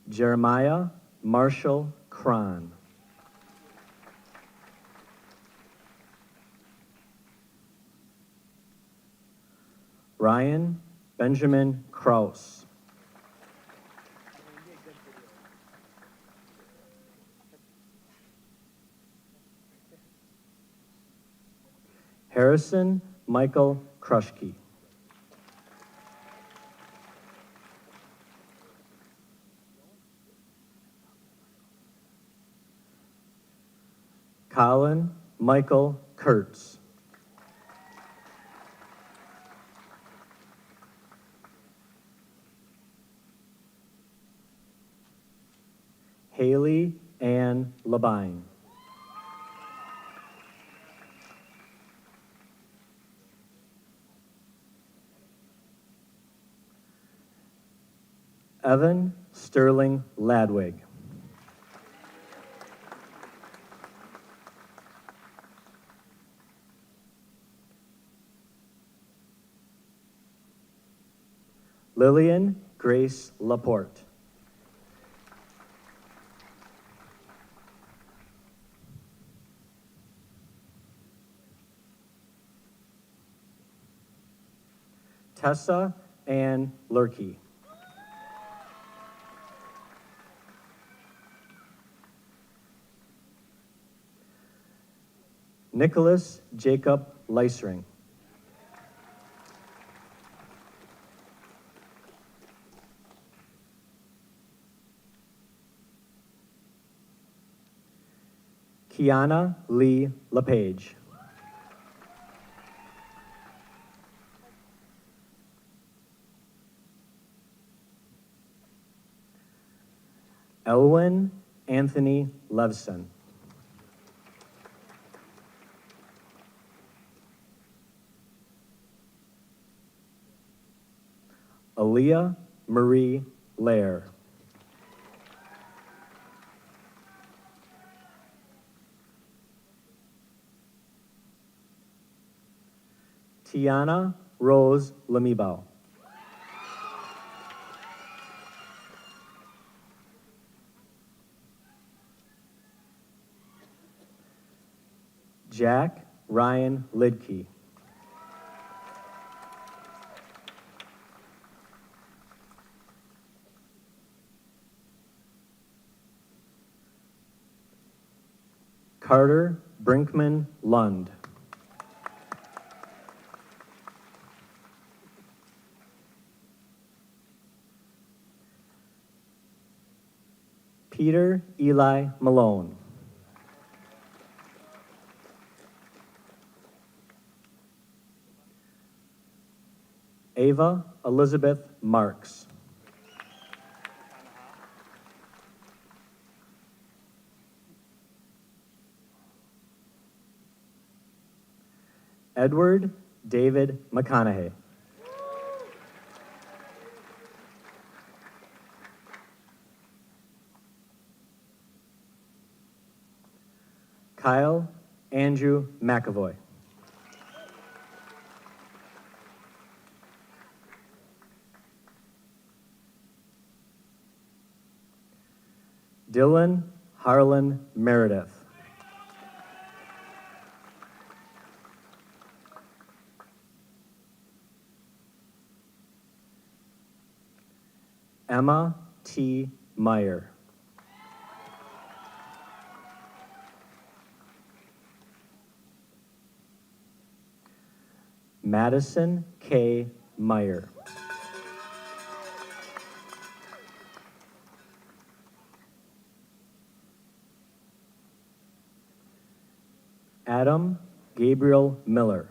Jeremiah Marshall Cron. Ryan Benjamin Kraus. Harrison Michael Krushke. Colin Michael Kurtz. Haley Ann Labine. Evan Sterling Ladwig. Lillian Grace Laporte. Tessa Ann Lurkey. Nicholas Jacob Leisring. Kiana Lee LePage. Elwin Anthony Levson. Aaliyah Marie Lair. Tiana Rose Lamibao. Jack Ryan Lidkey. Carter Brinkman Lund. Peter Eli Malone. Ava Elizabeth Marks. Edward David McConaughey. Kyle Andrew McAvoy. Dylan Harlan Meredith. Emma T. Meyer. Madison K. Meyer. Adam Gabriel Miller.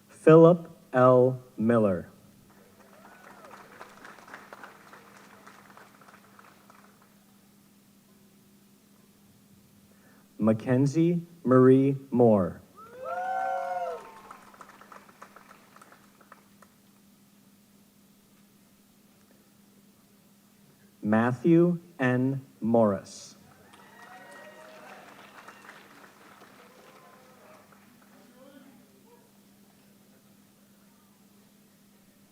Philip L. Miller. Mackenzie Marie Moore. Matthew N. Morris.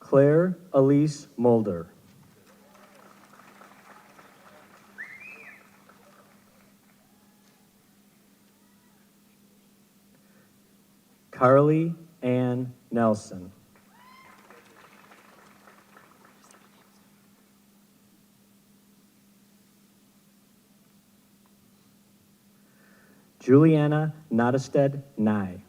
Claire Elise Mulder. Carly Ann Nelson. Juliana Nottestead Nye.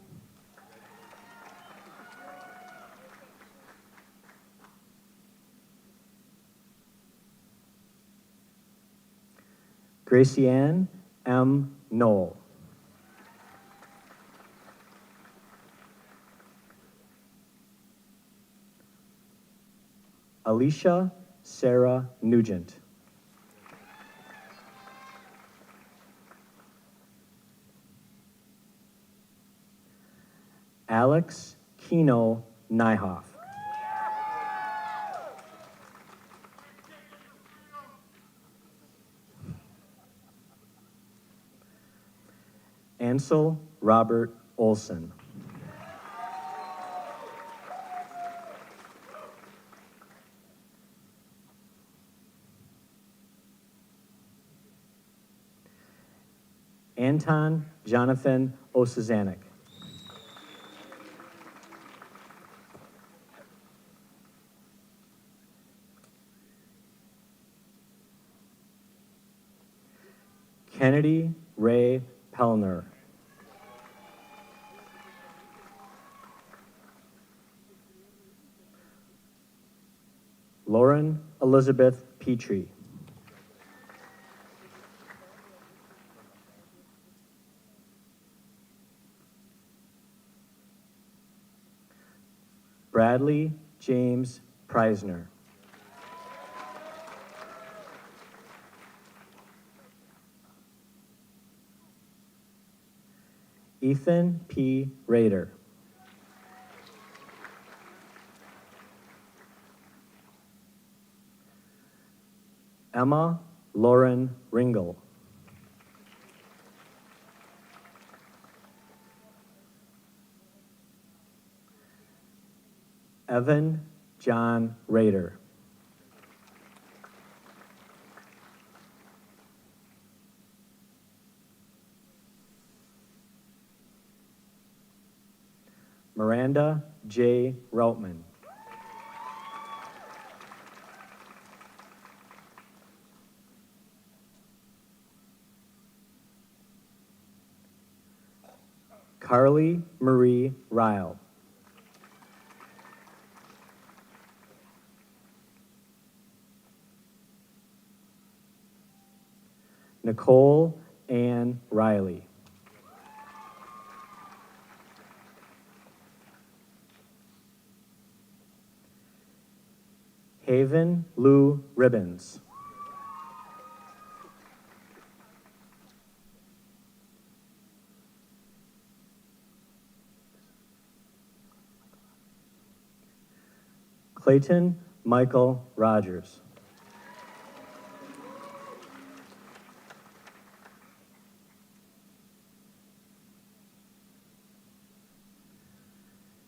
Gracianne M. Knoll. Alicia Sarah Nugent. Alex Keno Nyhoff. Ansel Robert Olson. Anton Jonathan Osazanik. Kennedy Ray Pellner. Lauren Elizabeth Petrie. Bradley James Preisner. Ethan P. Rader. Emma Lauren Ringel. Evan John Rader. Miranda J. Routman. Carly Marie Ryle. Nicole Ann Riley. Haven Lou Ribbons. Clayton Michael Rogers.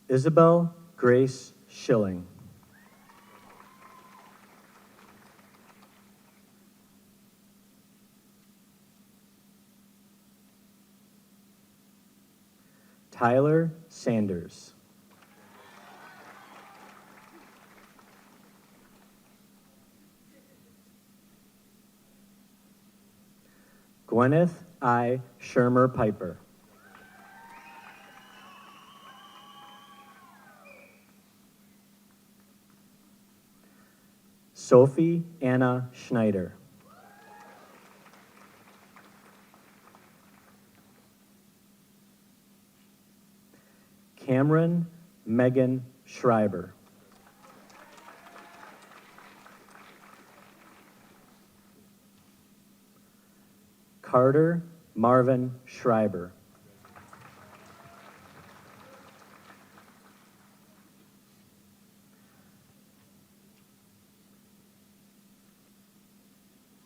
Isabel Grace Schilling. Tyler Sanders. Gwyneth I. Shermer Piper. Sophie Anna Schneider. Cameron Megan Schreiber. Carter Marvin Schreiber.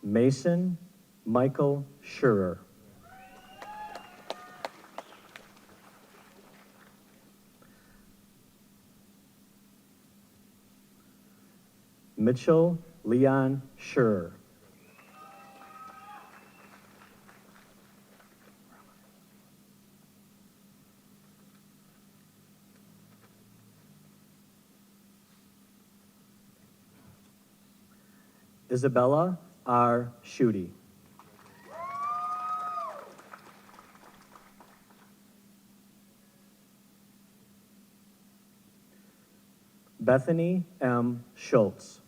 Mason Michael Schurer. Mitchell Leon Schurer. Isabella R. Schutte. Bethany M. Schultz.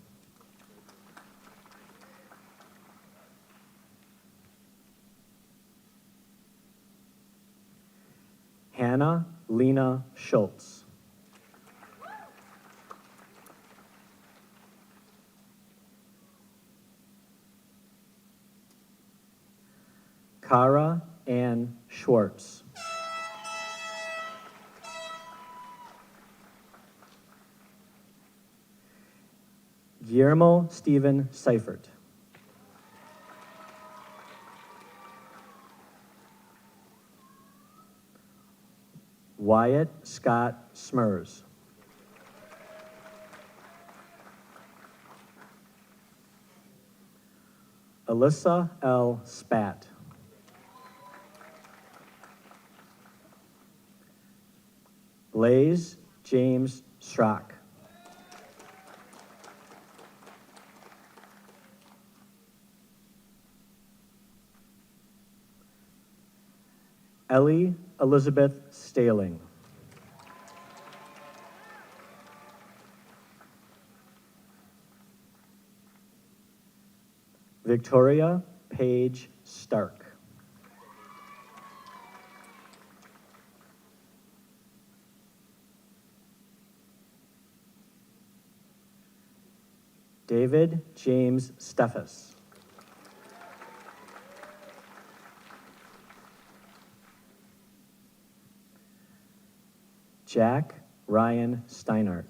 Hannah Lena Schultz. Kara Ann Schwartz. Guillermo Stephen Seifert. Wyatt Scott Smurs. Alyssa L. Spat. Blaze James Strock. Ellie Elizabeth Staling. Victoria Paige Stark. David James Steffes. Jack Ryan Steinert.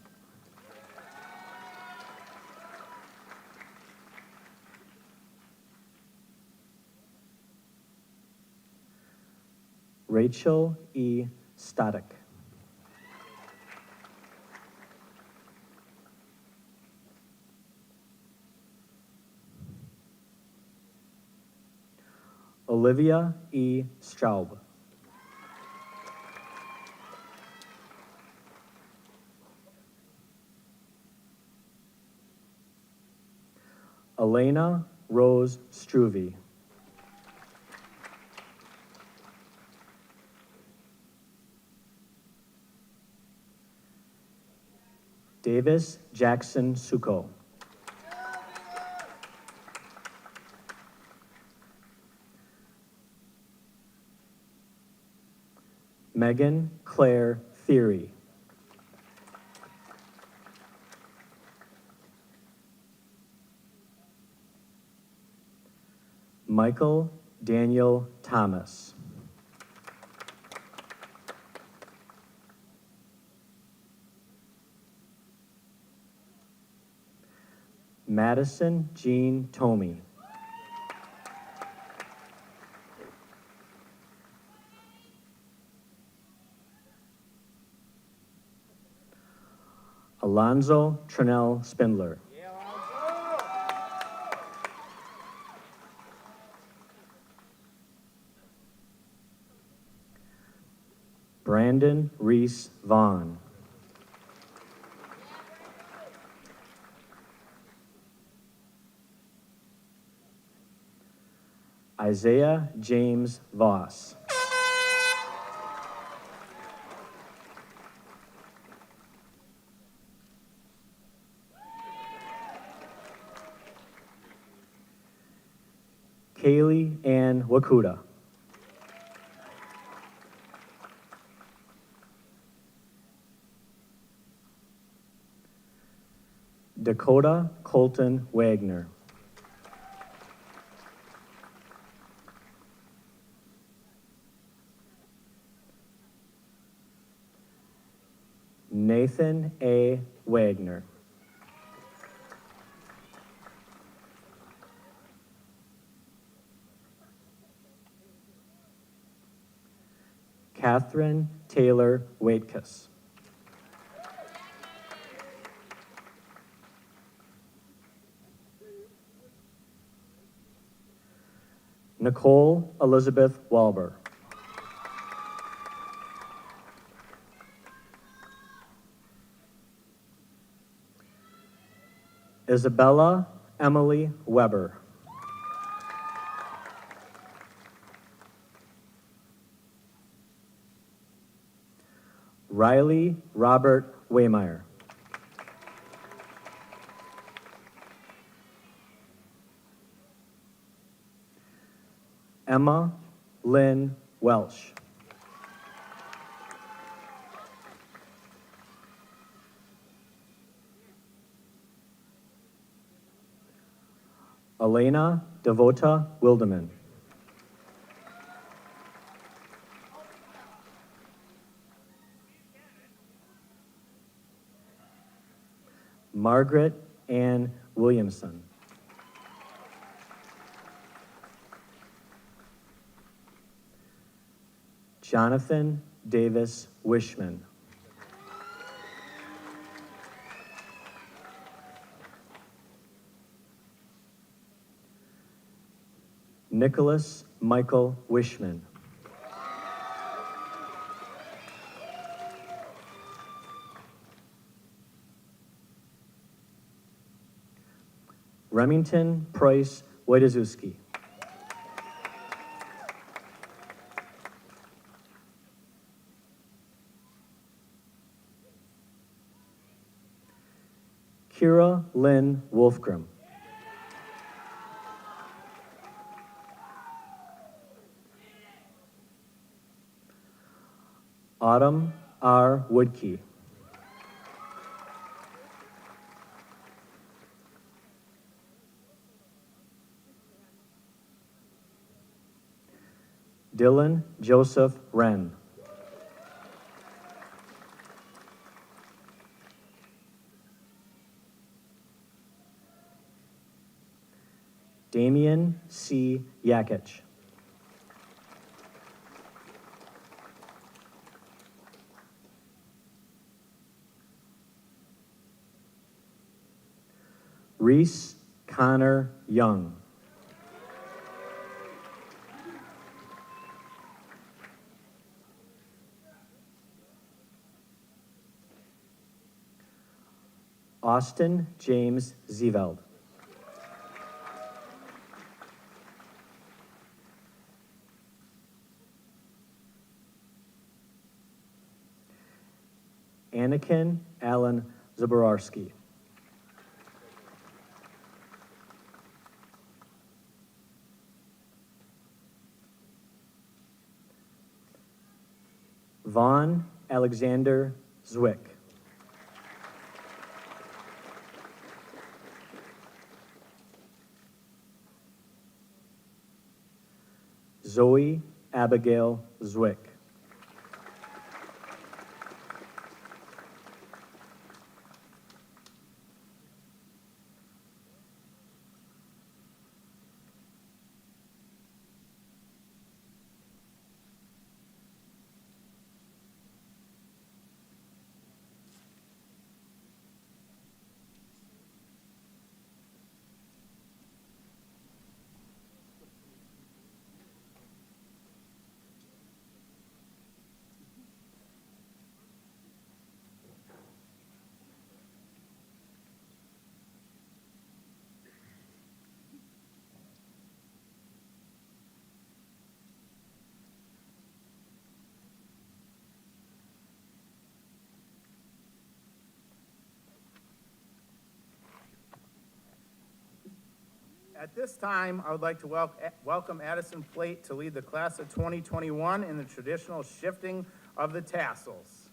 Rachel E. Static. Olivia E. Straub. Elena Rose Struve. Davis Jackson Suko. Megan Claire Theory. Michael Daniel Thomas. Madison Jean Tomey. Alonzo Trinell Spindler. Brandon Reese Vaughn. Isaiah James Voss. Kaylee Ann Wakuda. Dakota Colton Wagner. Nathan A. Wagner. Catherine Taylor Waitkus. Nicole Elizabeth Walber. Isabella Emily Weber. Riley Robert Waymeyer. Emma Lynn Welsh. Elena Devota Wildeman. Margaret Ann Williamson. Jonathan Davis Wishman. Nicholas Michael Wishman. Remington Price Wojciechowski. Kira Lynn Wolfgram. Autumn R. Woodkey. Dylan Joseph Wren. Damian C. Yakich. Reese Connor Young. Austin James Zeveld. Anakin Allen Zaborowski. Vaughn Alexander Zwick. Zoe Abigail Zwick. At this time, I would like to welcome Addison Plate to lead the class of 2021 in the traditional shifting of the tassels.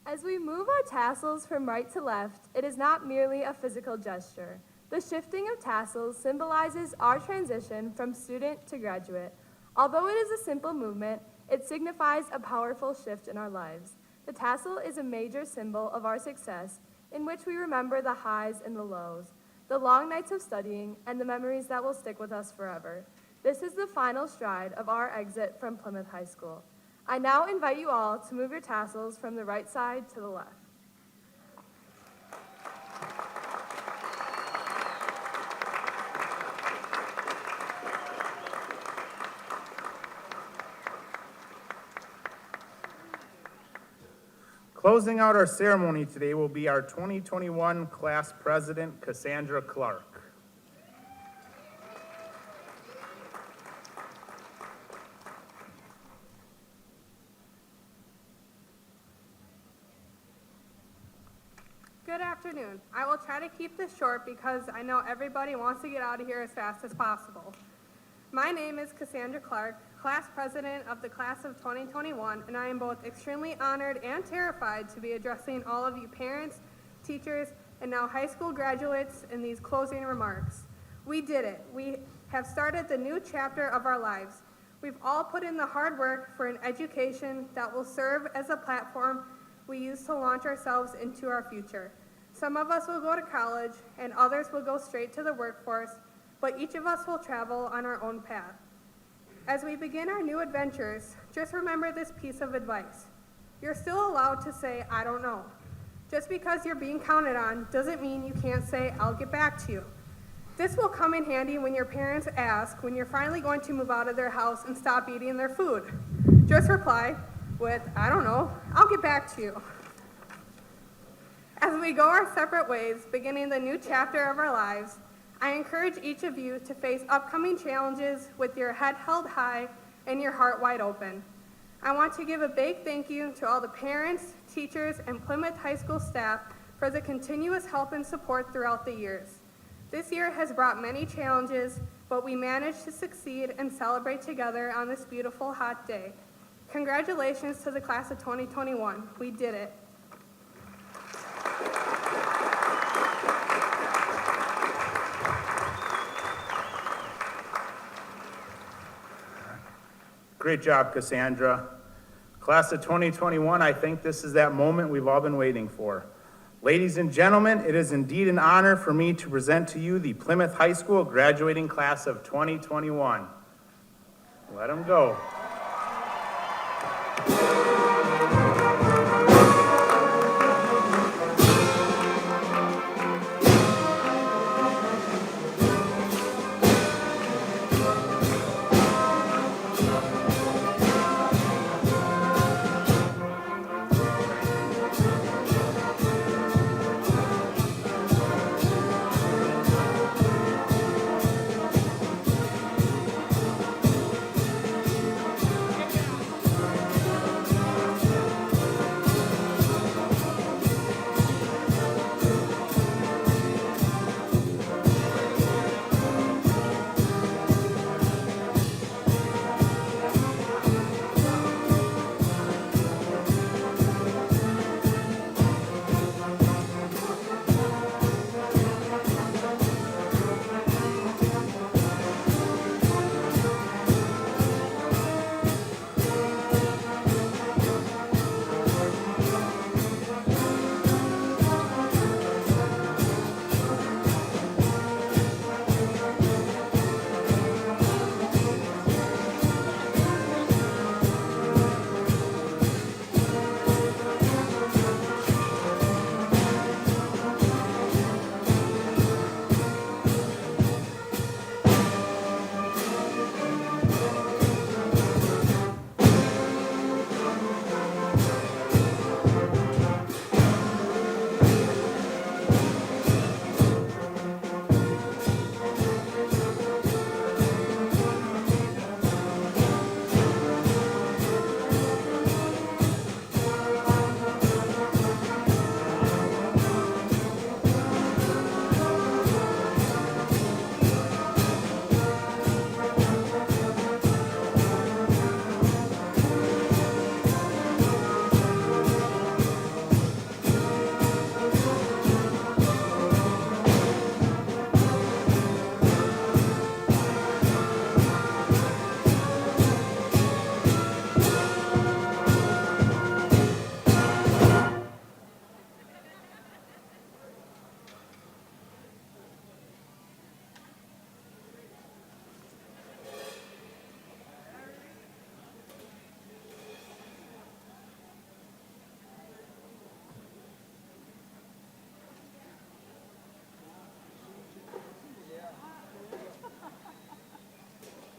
As we move our tassels from right to left, it is not merely a physical gesture. The shifting of tassels symbolizes our transition from student to graduate. Although it is a simple movement, it signifies a powerful shift in our lives. The tassel is a major symbol of our success, in which we remember the highs and the lows, the long nights of studying, and the memories that will stick with us forever. This is the final stride of our exit from Plymouth High School. I now invite you all to move your tassels from the right side to the left. Closing out our ceremony today will be our 2021 class president, Cassandra Clark. Good afternoon. I will try to keep this short because I know everybody wants to get out of here as fast as possible. My name is Cassandra Clark, class president of the class of 2021, and I am both extremely honored and terrified to be addressing all of you parents, teachers, and now high school graduates in these closing remarks. We did it. We have started the new chapter of our lives. We've all put in the hard work for an education that will serve as a platform we use to launch ourselves into our future. Some of us will go to college, and others will go straight to the workforce, but each of us will travel on our own path. As we begin our new adventures, just remember this piece of advice. You're still allowed to say, I don't know. Just because you're being counted on doesn't mean you can't say, I'll get back to you. This will come in handy when your parents ask when you're finally going to move out of their house and stop eating their food. Just reply with, I don't know, I'll get back to you. As we go our separate ways, beginning the new chapter of our lives, I encourage each of you to face upcoming challenges with your head held high and your heart wide open. I want to give a big thank you to all the parents, teachers, and Plymouth High School staff for the continuous help and support throughout the years. This year has brought many challenges, but we managed to succeed and celebrate together on this beautiful hot day. Congratulations to the class of 2021. We did it. Great job, Cassandra. Class of 2021, I think this is that moment we've all been waiting for. Ladies and gentlemen, it is indeed an honor for me to present to you the Plymouth High School graduating class of 2021. Let them go.